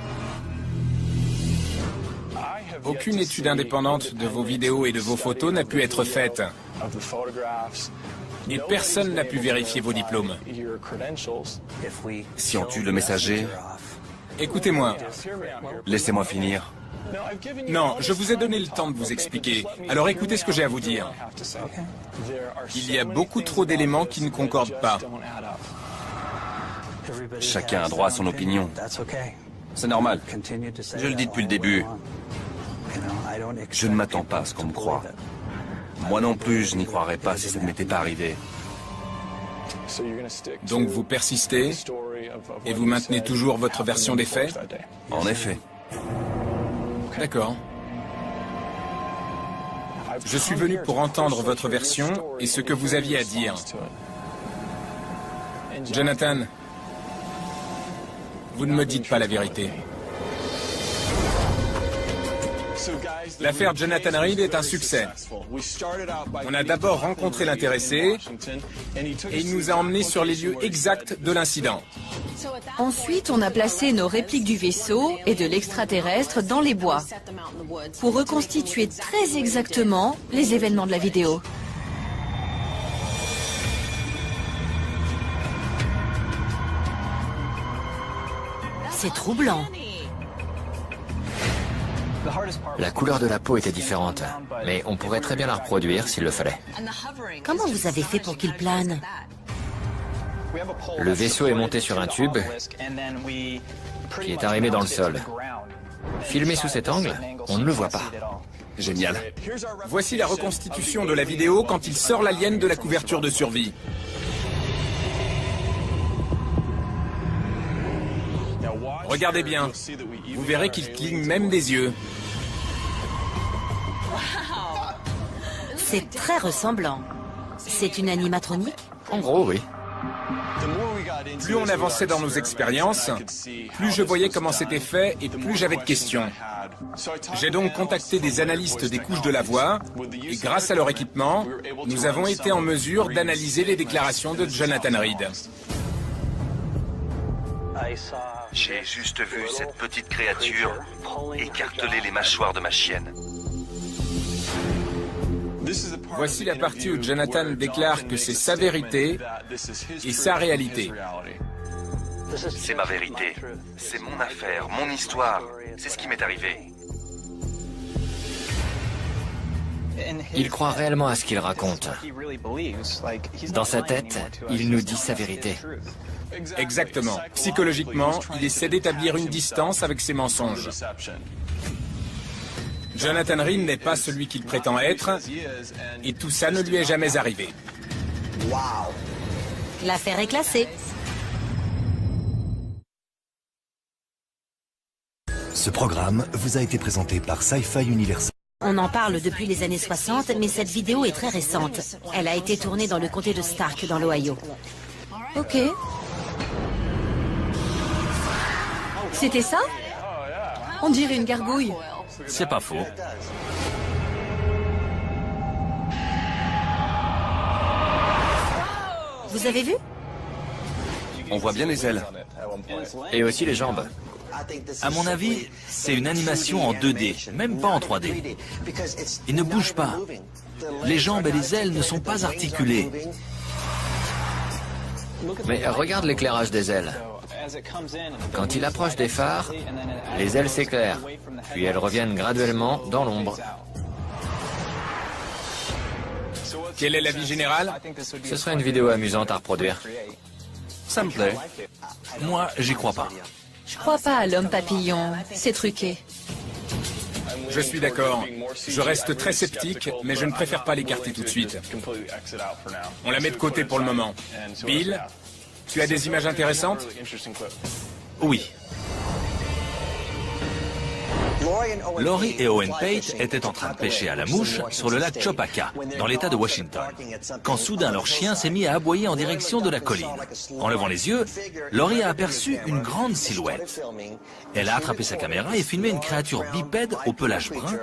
Aucune étude indépendante de vos vidéos et de vos photos n'a pu être faite. Et personne n'a pu vérifier vos diplômes. Si on tue le messager, Écoutez-moi. laissez-moi finir. Non, je vous ai donné le temps de vous expliquer. Alors écoutez ce que j'ai à vous dire. Il y a beaucoup trop d'éléments qui ne concordent pas. Chacun a droit à son opinion. C'est normal. Je le dis depuis le début. Je ne m'attends pas à ce qu'on me croie. Moi non plus, je n'y croirais pas si ça ne m'était pas arrivé. Donc vous persistez et vous maintenez toujours votre version des faits? En effet. D'accord. Je suis venu pour entendre votre version et ce que vous aviez à dire. Jonathan, vous ne me dites pas la vérité. L'affaire Jonathan Reed est un succès. On a d'abord rencontré l'intéressé et il nous a emmenés sur les lieux exacts de l'incident. Ensuite, on a placé nos répliques du vaisseau et de l'extraterrestre dans les bois pour reconstituer très exactement les événements de la vidéo. C'est troublant. La couleur de la peau était différente, mais on pourrait très bien la reproduire s'il le fallait. Comment vous avez fait pour qu'il plane? Le vaisseau est monté sur un tube qui est arrimé dans le sol. Filmé sous cet angle, on ne le voit pas. Génial. Voici la reconstitution de la vidéo quand il sort l'alien de la couverture de survie. Regardez bien, vous verrez qu'il cligne même des yeux. C'est très ressemblant. C'est une animatronique? En gros, oui. Plus on avançait dans nos expériences, plus je voyais comment c'était fait et plus j'avais de questions. J'ai donc contacté des analystes des couches de la voix et grâce à leur équipement, nous avons été en mesure d'analyser les déclarations de Jonathan Reed. J'ai juste vu cette petite créature écarteler les mâchoires de ma chienne. Voici la partie où Jonathan déclare que c'est sa vérité et sa réalité. C'est ma vérité. C'est mon affaire, mon histoire. C'est ce qui m'est arrivé. Il croit réellement à ce qu'il raconte. Dans sa tête, il nous dit sa vérité. Exactement. Psychologiquement, il essaie d'établir une distance avec ses mensonges. Jonathan Reed n'est pas celui qu'il prétend être, et tout ça ne lui est jamais arrivé. L'affaire est classée. Ce programme vous a été présenté par Sci-Fi Universal. On en parle depuis les années 60, mais cette vidéo est très récente. Elle a été tournée dans le comté de Stark, dans l'Ohio. Ok. C'était ça? On dirait une gargouille. C'est pas faux. Vous avez vu? On voit bien les ailes. Et aussi les jambes. À mon avis, c'est une animation en 2D, même pas en 3D. Il ne bouge pas. Les jambes et les ailes ne sont pas articulées. Mais regarde l'éclairage des ailes. Quand il approche des phares, les ailes s'éclairent, puis elles reviennent graduellement dans l'ombre. Quel est l'avis général? Ce serait une vidéo amusante à reproduire. Ça me plaît. Moi, j'y crois pas. Je crois pas à l'homme papillon. C'est truqué. Je suis d'accord. Je reste très sceptique, mais je ne préfère pas l'écarter tout de suite. On la met de côté pour le moment. Bill, tu as des images intéressantes? Oui. Laurie et Owen Pate étaient en train de pêcher à la mouche sur le lac Chopaka, dans l'état de Washington, quand soudain leur chien s'est mis à aboyer en direction de la colline. En levant les yeux, Laurie a aperçu une grande silhouette. Elle a attrapé sa caméra et filmé une créature bipède au pelage brun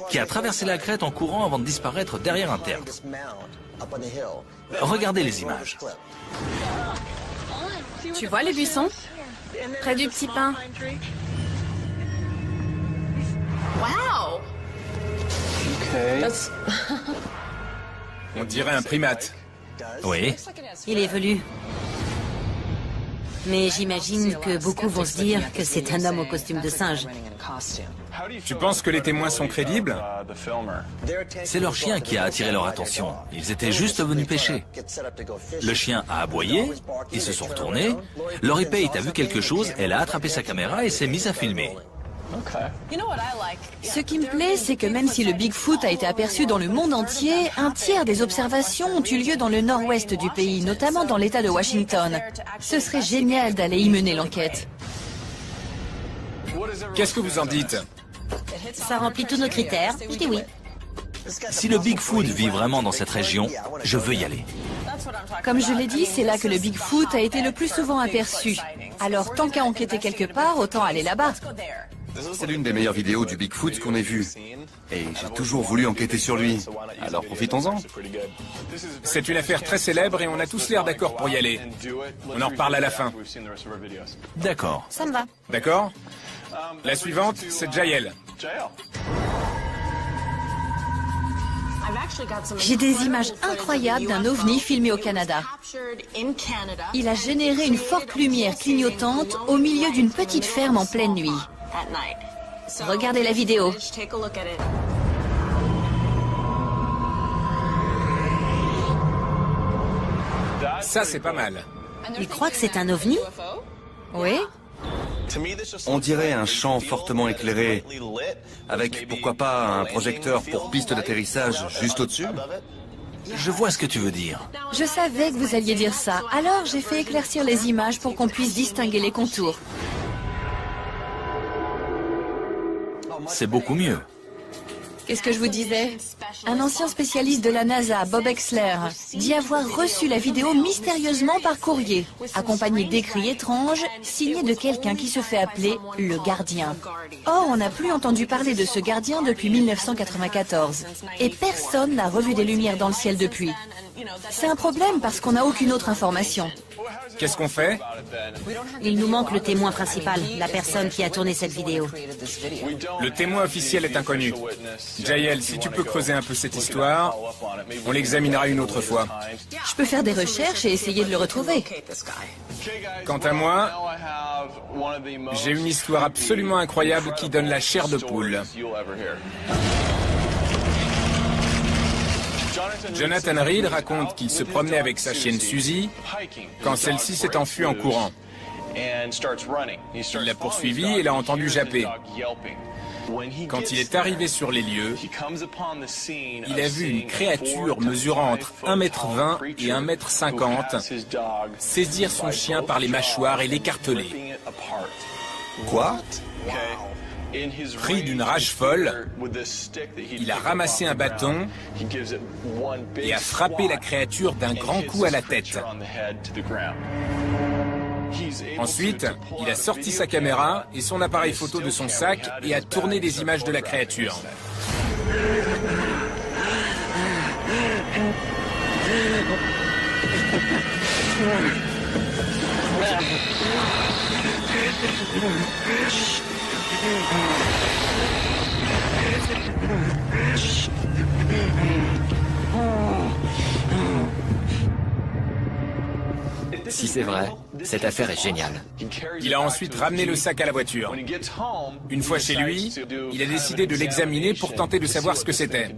qui a traversé la crête en courant avant de disparaître derrière un tertre. Regardez les images. Tu vois les buissons? Près du petit pin. Wow! On dirait un primate. Oui. Il évolue. Mais j'imagine que beaucoup vont se dire que c'est un homme au costume de singe. Tu penses que les témoins sont crédibles? C'est leur chien qui a attiré leur attention. Ils étaient juste venus pêcher. Le chien a aboyé, ils se sont retournés. Laurie Pate a vu quelque chose, elle a attrapé sa caméra et s'est mise à filmer. Ce qui me plaît, c'est que même si le Bigfoot a été aperçu dans le monde entier, un tiers des observations ont eu lieu dans le nord-ouest du pays, notamment dans l'État de Washington. Ce serait génial d'aller y mener l'enquête. Qu'est-ce que vous en dites? Ça remplit tous nos critères. Je dis oui. Si le Bigfoot vit vraiment dans cette région, je veux y aller. Comme je l'ai dit, c'est là que le Bigfoot a été le plus souvent aperçu. Alors tant qu'à enquêter quelque part, autant aller là-bas. C'est l'une des meilleures vidéos du Bigfoot qu'on ait vues. Et j'ai toujours voulu enquêter sur lui. Alors profitons-en. C'est une affaire très célèbre et on a tous l'air d'accord pour y aller. On en reparle à la fin. D'accord. Ça me va. D'accord? La suivante, c'est Jael. J'ai des images incroyables d'un ovni filmé au Canada. Il a généré une forte lumière clignotante au milieu d'une petite ferme en pleine nuit. Regardez la vidéo. Ça, c'est pas mal. Il croit que c'est un ovni? Oui? On dirait un champ fortement éclairé, avec pourquoi pas un projecteur pour piste d'atterrissage juste au-dessus. Je vois ce que tu veux dire. Je savais que vous alliez dire ça, alors j'ai fait éclaircir les images pour qu'on puisse distinguer les contours. C'est beaucoup mieux. Qu'est-ce que je vous disais? Un ancien spécialiste de la NASA, Bob Exler, dit avoir reçu la vidéo mystérieusement par courrier, accompagné d'écrits étranges, signés de quelqu'un qui se fait appeler le gardien. Or, on n'a plus entendu parler de ce gardien depuis 1994, et personne n'a revu des lumières dans le ciel depuis. C'est un problème parce qu'on n'a aucune autre information. Qu'est-ce qu'on fait? Il nous manque le témoin principal, la personne qui a tourné cette vidéo. Le témoin officiel est inconnu. Jael, si tu peux creuser un peu cette histoire, on l'examinera une autre fois. Je peux faire des recherches et essayer de le retrouver. Quant à moi, j'ai une histoire absolument incroyable qui donne la chair de poule. Jonathan Reed raconte qu'il se promenait avec sa chienne Suzy quand celle-ci s'est enfuie en courant. Il l'a poursuivie et l'a entendu japper. Quand il est arrivé sur les lieux, il a vu une créature mesurant entre 1,20 m et 1,50 m saisir son chien par les mâchoires et l'écarteler. Quoi? Pris d'une rage folle, il a ramassé un bâton et a frappé la créature d'un grand coup à la tête. Ensuite, il a sorti sa caméra et son appareil photo de son sac et a tourné des images de la créature. Si c'est vrai, cette affaire est géniale. Il a ensuite ramené le sac à la voiture. Une fois chez lui, il a décidé de l'examiner pour tenter de savoir ce que c'était.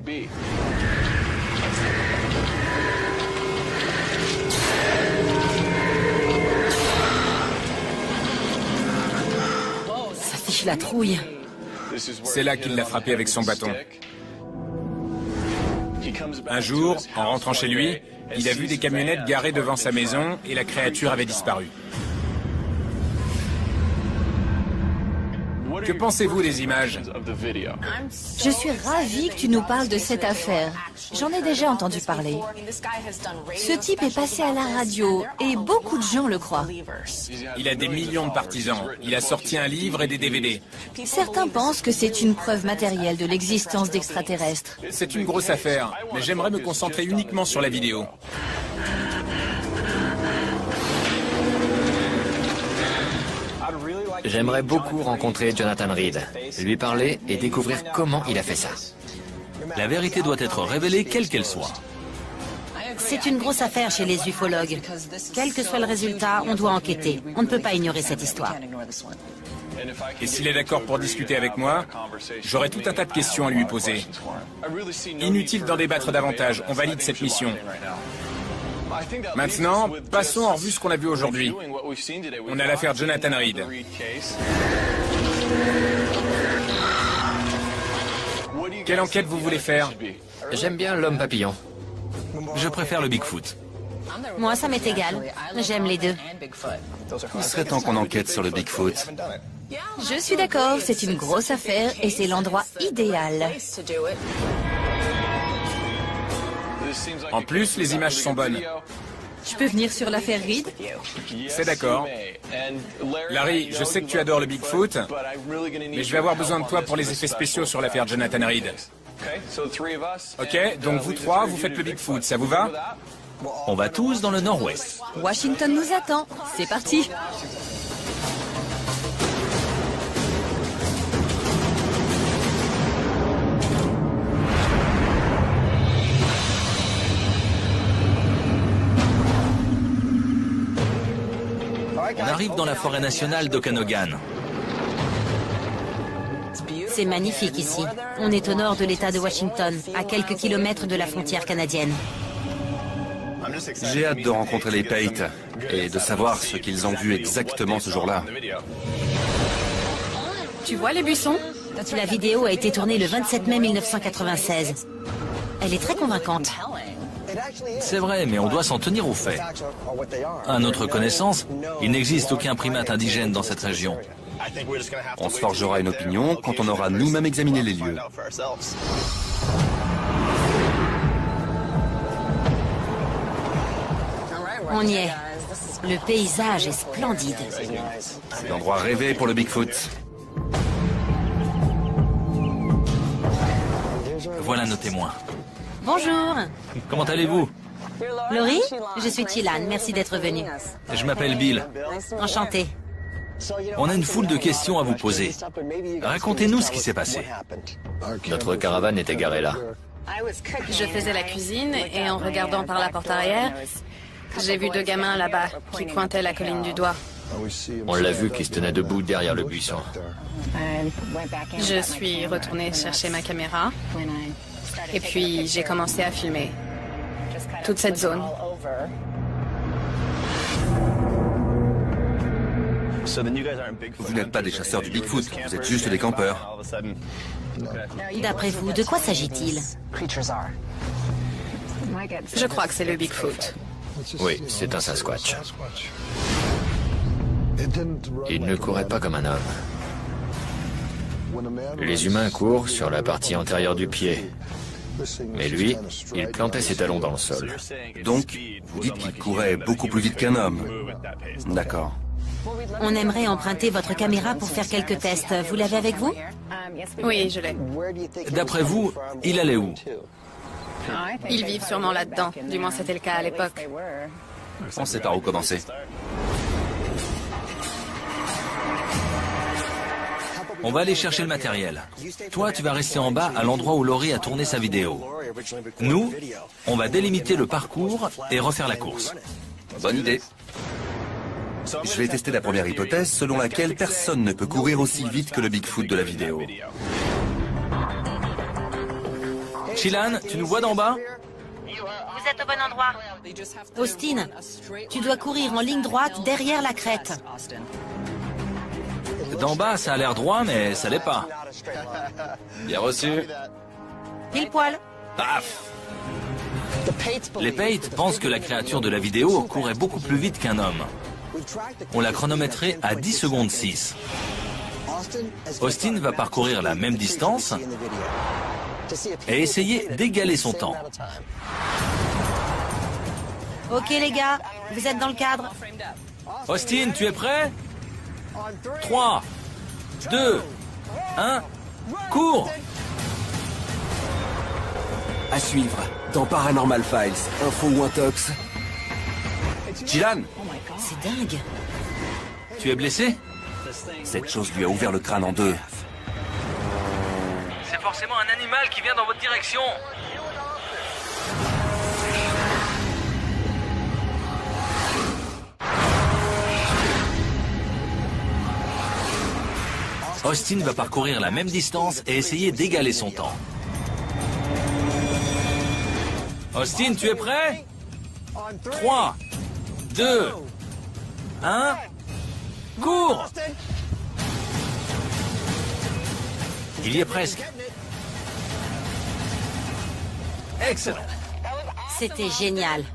Ça fiche la trouille. C'est là qu'il l'a frappé avec son bâton. Un jour, en rentrant chez lui, il a vu des camionnettes garées devant sa maison et la créature avait disparu. Que pensez-vous des images? Je suis ravie que tu nous parles de cette affaire. J'en ai déjà entendu parler. Ce type est passé à la radio et beaucoup de gens le croient. Il a des millions de partisans. Il a sorti un livre et des DVD. Certains pensent que c'est une preuve matérielle de l'existence d'extraterrestres. C'est une grosse affaire, mais j'aimerais me concentrer uniquement sur la vidéo. J'aimerais beaucoup rencontrer Jonathan Reed, lui parler et découvrir comment il a fait ça. La vérité doit être révélée quelle qu'elle soit. C'est une grosse affaire chez les ufologues. Quel que soit le résultat, on doit enquêter. On ne peut pas ignorer cette histoire. Et s'il est d'accord pour discuter avec moi, j'aurai tout un tas de questions à lui poser. Inutile d'en débattre davantage, on valide cette mission. Maintenant, passons en revue ce qu'on a vu aujourd'hui. On a l'affaire Jonathan Reed. Quelle enquête vous voulez faire? J'aime bien l'homme papillon. Je préfère le Bigfoot. Moi, ça m'est égal. J'aime les deux. Il serait temps qu'on enquête sur le Bigfoot. Je suis d'accord, c'est une grosse affaire et c'est l'endroit idéal. En plus, les images sont bonnes. Je peux venir sur l'affaire Reed? C'est d'accord. Larry, je sais que tu adores le Bigfoot, mais je vais avoir besoin de toi pour les effets spéciaux sur l'affaire Jonathan Reed. Ok, donc vous trois, vous faites le Bigfoot, ça vous va? On va tous dans le nord-ouest. Washington nous attend. C'est parti. On arrive dans la forêt nationale d'Okanogan. C'est magnifique ici. On est au nord de l'État de Washington, à quelques kilomètres de la frontière canadienne. J'ai hâte de rencontrer les Pate et de savoir ce qu'ils ont vu exactement ce jour-là. Tu vois les buissons? La vidéo a été tournée le 27 mai 1996. Elle est très convaincante. C'est vrai, mais on doit s'en tenir aux faits. À notre connaissance, il n'existe aucun primate indigène dans cette région. On se forgera une opinion quand on aura nous-mêmes examiné les lieux. On y est. Le paysage est splendide. C'est l'endroit rêvé pour le Bigfoot. Voilà nos témoins. Bonjour. Comment allez-vous? Laurie, je suis Chilan. Merci d'être venue. Je m'appelle Bill. Enchantée. On a une foule de questions à vous poser. Racontez-nous ce qui s'est passé. Notre caravane était garée là. Je faisais la cuisine et en regardant par la porte arrière, j'ai vu 2 gamins là-bas qui pointaient la colline du doigt. On l'a vu qui se tenait debout derrière le buisson. Je suis retournée chercher ma caméra et puis j'ai commencé à filmer toute cette zone. Vous n'êtes pas des chasseurs du Bigfoot, vous êtes juste des campeurs. D'après vous, de quoi s'agit-il? Je crois que c'est le Bigfoot. Oui, c'est un Sasquatch. Il ne courait pas comme un homme. Les humains courent sur la partie antérieure du pied. Mais lui, il plantait ses talons dans le sol. Donc, vous dites qu'il courait beaucoup plus vite qu'un homme. D'accord. On aimerait emprunter votre caméra pour faire quelques tests. Vous l'avez avec vous? Oui, je l'ai. D'après vous, il allait où? Ils vivent sûrement là-dedans. Du moins, c'était le cas à l'époque. On sait par où commencer. On va aller chercher le matériel. Toi, tu vas rester en bas à l'endroit où Laurie a tourné sa vidéo. Nous, on va délimiter le parcours et refaire la course. Bonne idée. Je vais tester la première hypothèse selon laquelle personne ne peut courir aussi vite que le Bigfoot de la vidéo. Chilan, tu nous vois d'en bas? Vous êtes au bon endroit. Austin, tu dois courir en ligne droite derrière la crête. D'en bas, ça a l'air droit, mais ça l'est pas. Bien reçu. Pile poil. Paf! Les Pate pensent que la créature de la vidéo courait beaucoup plus vite qu'un homme. On l'a chronométré à 10 secondes 6. Austin va parcourir la même distance et essayer d'égaler son temps. Ok les gars, vous êtes dans le cadre. Austin, tu es prêt? 3, 2, 1, cours! À suivre, dans Paranormal Files, info ou intox. Chilan, C'est dingue. Tu es blessé? cette chose lui a ouvert le crâne en deux. C'est forcément un animal qui vient dans votre direction. Austin va parcourir la même distance et essayer d'égaler son temps. Austin, tu es prêt? 3, 2, 1, cours! Il y est presque. Excellent. C'était génial.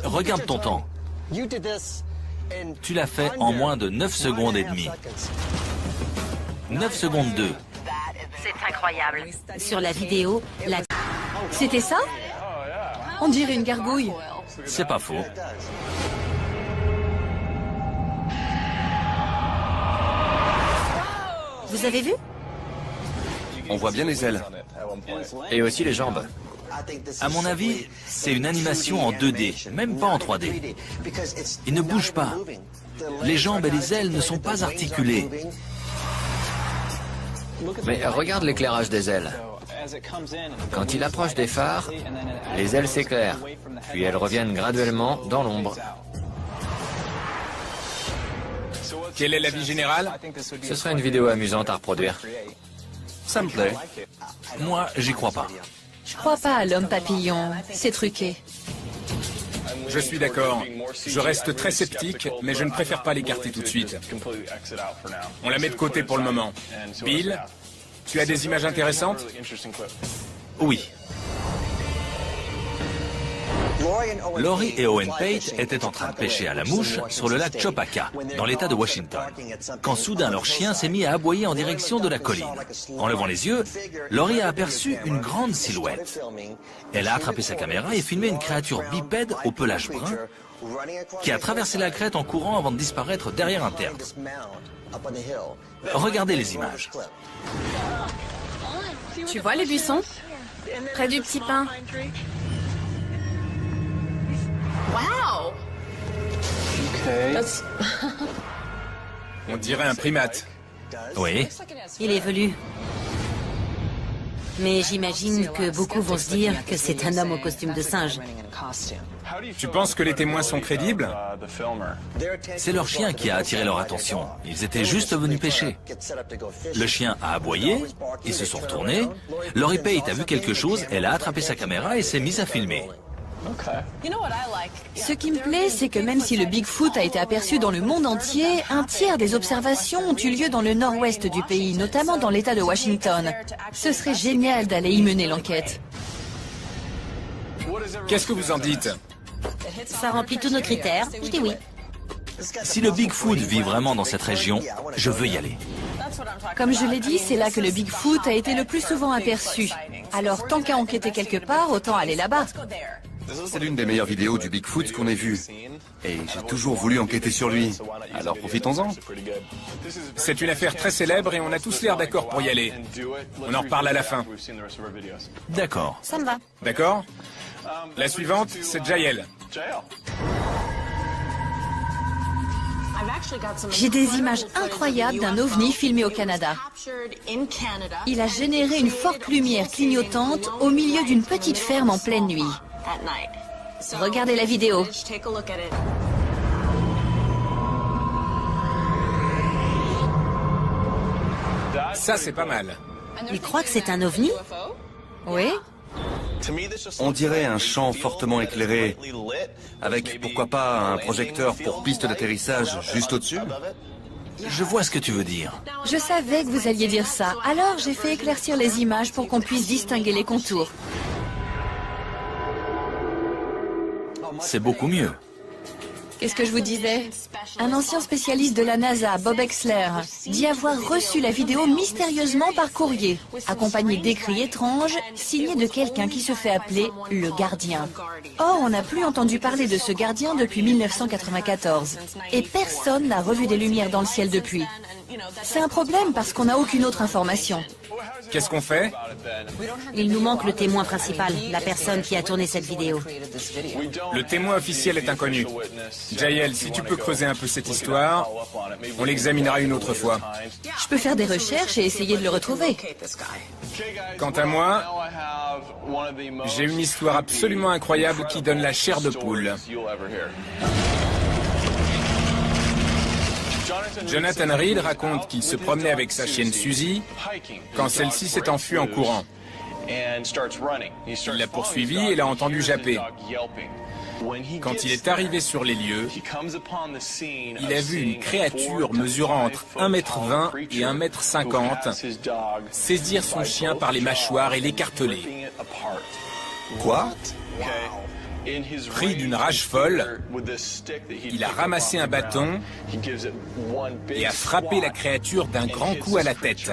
Regarde ton temps. Tu l'as fait en moins de 9 secondes et demie. 9 secondes 2. C'est incroyable. Sur la vidéo, la... C'était ça? On dirait une gargouille. C'est pas faux. Vous avez vu? On voit bien les ailes. Et aussi les jambes. À mon avis, c'est une animation en 2D, même pas en 3D. Il ne bouge pas. Les jambes et les ailes ne sont pas articulées. Mais regarde l'éclairage des ailes. Quand il approche des phares, les ailes s'éclairent, puis elles reviennent graduellement dans l'ombre. Quel est l'avis général? Ce serait une vidéo amusante à reproduire. Ça me plaît. Moi, j'y crois pas. Je crois pas à l'homme papillon. C'est truqué. Je suis d'accord. Je reste très sceptique, mais je ne préfère pas l'écarter tout de suite. On la met de côté pour le moment. Bill, tu as des images intéressantes? Oui. Laurie et Owen Pate étaient en train de pêcher à la mouche sur le lac Chopaka, dans l'état de Washington, quand soudain leur chien s'est mis à aboyer en direction de la colline. En levant les yeux, Laurie a aperçu une grande silhouette. Elle a attrapé sa caméra et filmé une créature bipède au pelage brun qui a traversé la crête en courant avant de disparaître derrière un tertre. Regardez les images. Tu vois les buissons? Près du petit pin. Wow! On dirait un primate. Oui. Il évolue. Mais j'imagine que beaucoup vont se dire que c'est un homme au costume de singe. Tu penses que les témoins sont crédibles? C'est leur chien qui a attiré leur attention. Ils étaient juste venus pêcher. Le chien a aboyé, ils se sont retournés. Laurie Pate a vu quelque chose, elle a attrapé sa caméra et s'est mise à filmer. Ce qui me plaît, c'est que même si le Bigfoot a été aperçu dans le monde entier, un tiers des observations ont eu lieu dans le nord-ouest du pays, notamment dans l'État de Washington. Ce serait génial d'aller y mener l'enquête. Qu'est-ce que vous en dites? Ça remplit tous nos critères. Je dis oui. Si le Bigfoot vit vraiment dans cette région, je veux y aller. Comme je l'ai dit, c'est là que le Bigfoot a été le plus souvent aperçu. Alors, tant qu'à enquêter quelque part, autant aller là-bas. C'est l'une des meilleures vidéos du Bigfoot qu'on ait vues. Et j'ai toujours voulu enquêter sur lui. Alors profitons-en. C'est une affaire très célèbre et on a tous l'air d'accord pour y aller. On en reparle à la fin. D'accord. Ça me va. D'accord? La suivante, c'est Jael. J'ai des images incroyables d'un ovni filmé au Canada. Il a généré une forte lumière clignotante au milieu d'une petite ferme en pleine nuit. Regardez la vidéo. Ça, c'est pas mal. Il croit que c'est un ovni? Oui? On dirait un champ fortement éclairé, avec pourquoi pas un projecteur pour piste d'atterrissage juste au-dessus. Je vois ce que tu veux dire. Je savais que vous alliez dire ça. Alors j'ai fait éclaircir les images pour qu'on puisse distinguer les contours. C'est beaucoup mieux. Qu'est-ce que je vous disais? Un ancien spécialiste de la NASA, Bob Exler, dit avoir reçu la vidéo mystérieusement par courrier, accompagné d'écrits étranges, signés de quelqu'un qui se fait appeler le gardien. Or, on n'a plus entendu parler de ce gardien depuis 1994. Et personne n'a revu des lumières dans le ciel depuis. C'est un problème parce qu'on n'a aucune autre information. Qu'est-ce qu'on fait? Il nous manque le témoin principal, la personne qui a tourné cette vidéo. Le témoin officiel est inconnu. Jael, si tu peux creuser un peu cette histoire, on l'examinera une autre fois. Je peux faire des recherches et essayer de le retrouver. Quant à moi, j'ai une histoire absolument incroyable qui donne la chair de poule. Jonathan Reed raconte qu'il se promenait avec sa chienne Suzy quand celle-ci s'est enfuie en courant. Il l'a poursuivie et l'a entendu japper. Quand il est arrivé sur les lieux, il a vu une créature mesurant entre 1,20 m et 1,50 m saisir son chien par les mâchoires et l'écarteler. Quoi? Pris d'une rage folle, il a ramassé un bâton et a frappé la créature d'un grand coup à la tête.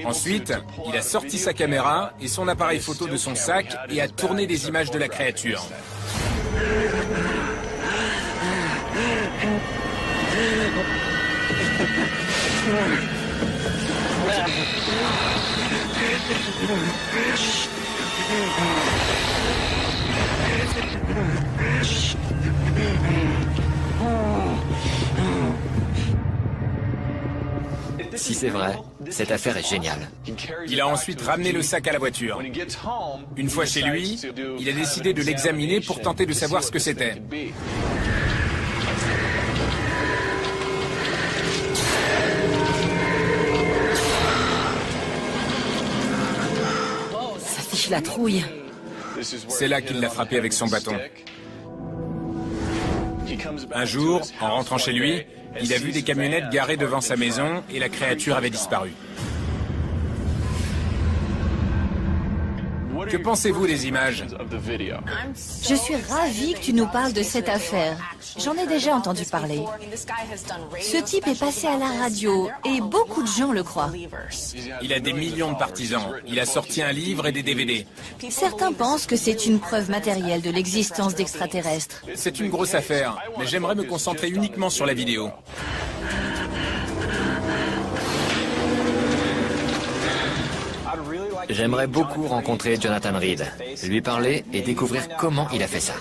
Ensuite, il a sorti sa caméra et son appareil photo de son sac et a tourné des images de la créature. Si c'est vrai, cette affaire est géniale. Il a ensuite ramené le sac à la voiture. Une fois chez lui, il a décidé de l'examiner pour tenter de savoir ce que c'était. Ça fiche la trouille. C'est là qu'il l'a frappé avec son bâton. Un jour, en rentrant chez lui, il a vu des camionnettes garées devant sa maison et la créature avait disparu. Que pensez-vous des images? Je suis ravie que tu nous parles de cette affaire. J'en ai déjà entendu parler. Ce type est passé à la radio et beaucoup de gens le croient. Il a des millions de partisans. Il a sorti un livre et des DVD. Certains pensent que c'est une preuve matérielle de l'existence d'extraterrestres. C'est une grosse affaire, mais j'aimerais me concentrer uniquement sur la vidéo. J'aimerais beaucoup rencontrer Jonathan Reed, lui parler et découvrir comment il a fait ça.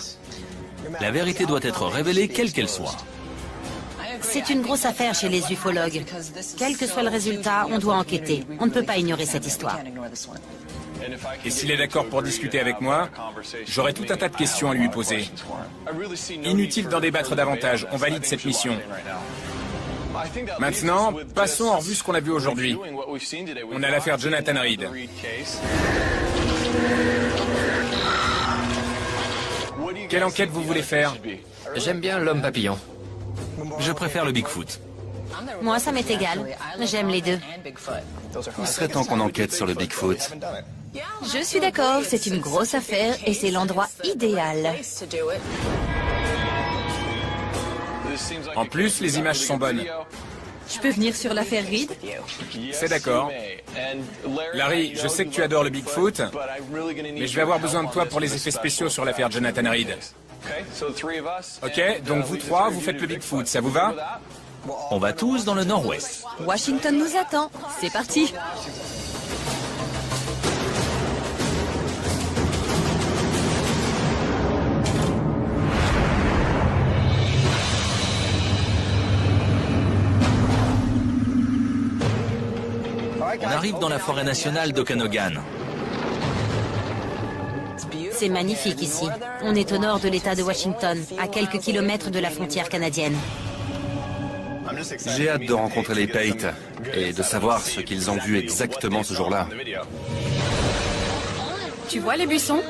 La vérité doit être révélée quelle qu'elle soit. C'est une grosse affaire chez les ufologues. Quel que soit le résultat, on doit enquêter. On ne peut pas ignorer cette histoire. Et s'il est d'accord pour discuter avec moi, j'aurai tout un tas de questions à lui poser. Inutile d'en débattre davantage, on valide cette mission. Maintenant, passons en revue ce qu'on a vu aujourd'hui. On a l'affaire Jonathan Reed. Quelle enquête vous voulez faire? J'aime bien l'homme papillon. Je préfère le Bigfoot. Moi, ça m'est égal. J'aime les deux. Il serait temps qu'on enquête sur le Bigfoot. Je suis d'accord, c'est une grosse affaire et c'est l'endroit idéal. En plus, les images sont bonnes. Je peux venir sur l'affaire Reed? C'est d'accord. Larry, je sais que tu adores le Bigfoot, mais je vais avoir besoin de toi pour les effets spéciaux sur l'affaire Jonathan Reed. Ok, donc vous trois, vous faites le Bigfoot, ça vous va? On va tous dans le nord-ouest. Washington nous attend. C'est parti. On arrive dans la forêt nationale d'Okanogan. C'est magnifique ici. On est au nord de l'État de Washington, à quelques kilomètres de la frontière canadienne. J'ai hâte de rencontrer les Pate et de savoir ce qu'ils ont vu exactement ce jour-là. Tu vois les buissons?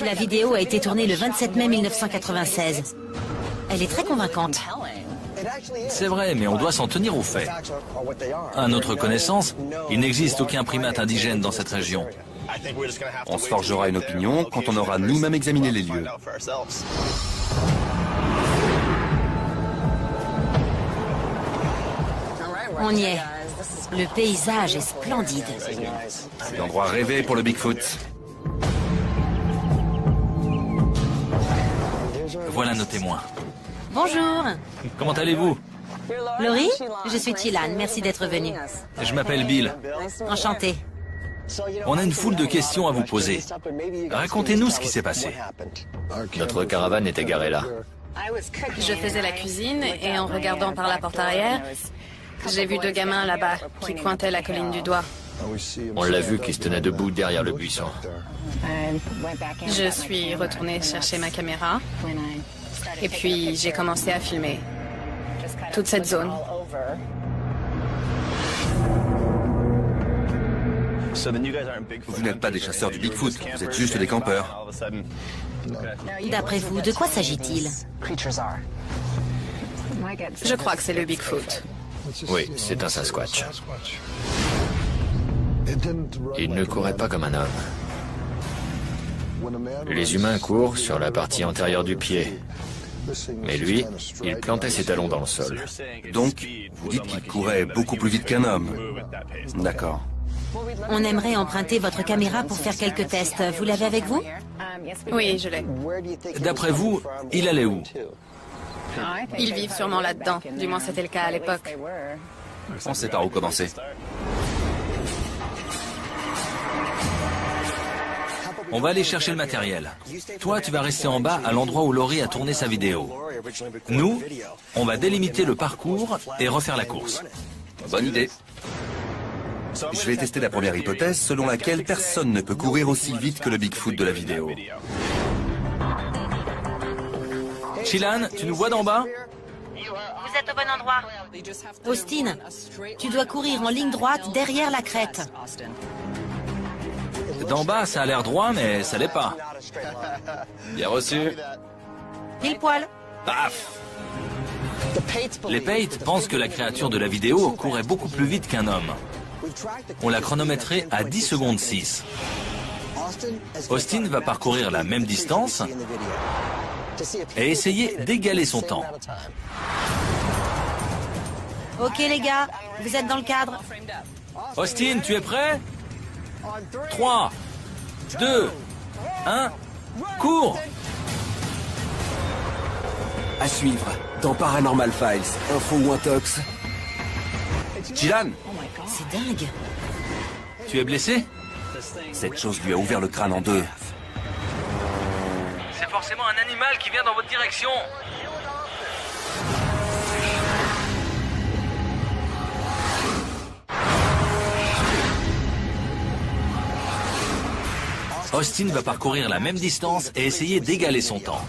La vidéo a été tournée le 27 mai 1996. Elle est très convaincante. C'est vrai, mais on doit s'en tenir aux faits. À notre connaissance, il n'existe aucun primate indigène dans cette région. On se forgera une opinion quand on aura nous-mêmes examiné les lieux. On y est. Le paysage est splendide. C'est l'endroit rêvé pour le Bigfoot. Voilà nos témoins. Bonjour. Comment allez-vous? Laurie, je suis Tilan. Merci d'être venue. Je m'appelle Bill. Enchantée. On a une foule de questions à vous poser. Racontez-nous ce qui s'est passé. Notre caravane était garée là. Je faisais la cuisine et en regardant par la porte arrière, j'ai vu deux gamins là-bas qui pointaient la colline du doigt. On l'a vu qui se tenait debout derrière le buisson. Je suis retournée chercher ma caméra et puis j'ai commencé à filmer toute cette zone. Vous n'êtes pas des chasseurs du Bigfoot, vous êtes juste des campeurs. D'après vous, de quoi s'agit-il? Je crois que c'est le Bigfoot. Oui, c'est un Sasquatch. Il ne courait pas comme un homme. Les humains courent sur la partie antérieure du pied. Mais lui, il plantait ses talons dans le sol. Donc, vous dites qu'il courait beaucoup plus vite qu'un homme. D'accord. On aimerait emprunter votre caméra pour faire quelques tests. Vous l'avez avec vous? Oui, je l'ai. D'après vous, il allait où? Ils vivent sûrement là-dedans. Du moins, c'était le cas à l'époque. On sait par où commencer. On va aller chercher le matériel. Toi, tu vas rester en bas à l'endroit où Laurie a tourné sa vidéo. Nous, on va délimiter le parcours et refaire la course. Bonne idée. Je vais tester la première hypothèse selon laquelle personne ne peut courir aussi vite que le Bigfoot de la vidéo. Chilan, tu nous vois d'en bas? Vous êtes au bon endroit. Austin, tu dois courir en ligne droite derrière la crête. D'en bas, ça a l'air droit, mais ça l'est pas. Bien reçu. Pile poil. Paf! Les Pate pensent que la créature de la vidéo courait beaucoup plus vite qu'un homme. On l'a chronométré à 10 secondes 6. Austin va parcourir la même distance et essayer d'égaler son temps. Ok les gars, vous êtes dans le cadre. Austin, tu es prêt? 3, 2, 1, cours! À suivre, dans Paranormal Files, info ou intox. Chilan, C'est dingue. Tu es blessé? cette chose lui a ouvert le crâne en deux. C'est forcément un animal qui vient dans votre direction. Austin va parcourir la même distance et essayer d'égaler son temps.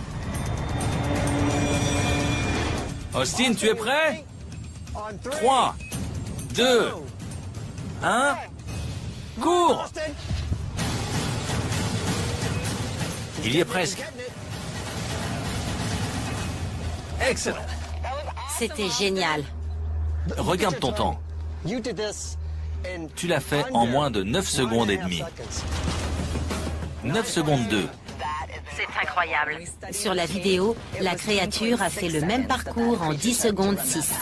Austin, tu es prêt? 3, 2, 1, cours! Il y est presque. Excellent. C'était génial. Regarde ton temps. Tu l'as fait en moins de 9 secondes et demie. 9 secondes 2. C'est incroyable. Sur la vidéo, la créature a fait le même parcours en 10 secondes 6.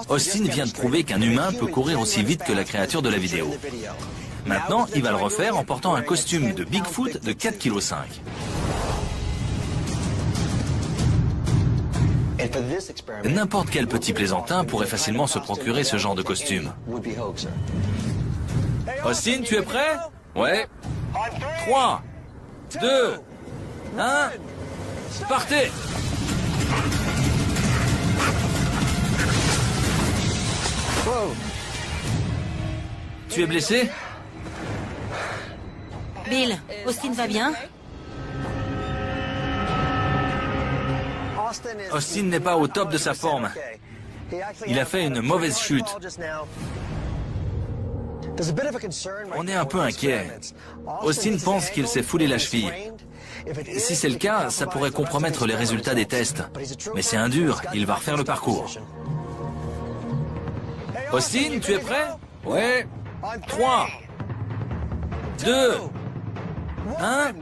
Austin vient de prouver qu'un humain peut courir aussi vite que la créature de la vidéo. Maintenant, il va le refaire en portant un costume de Bigfoot de 4,5 kg. N'importe quel petit plaisantin pourrait facilement se procurer ce genre de costume. Austin, tu es prêt? Ouais. 3, 2, 1, partez! Tu es blessé? Bill, Austin va bien? Austin n'est pas au top de sa forme. Il a fait une mauvaise chute. On est un peu inquiet. Austin pense qu'il s'est foulé la cheville. Si c'est le cas, ça pourrait compromettre les résultats des tests. Mais c'est un dur, il va refaire le parcours. Austin, tu es prêt? Ouais. 3, 2, 1...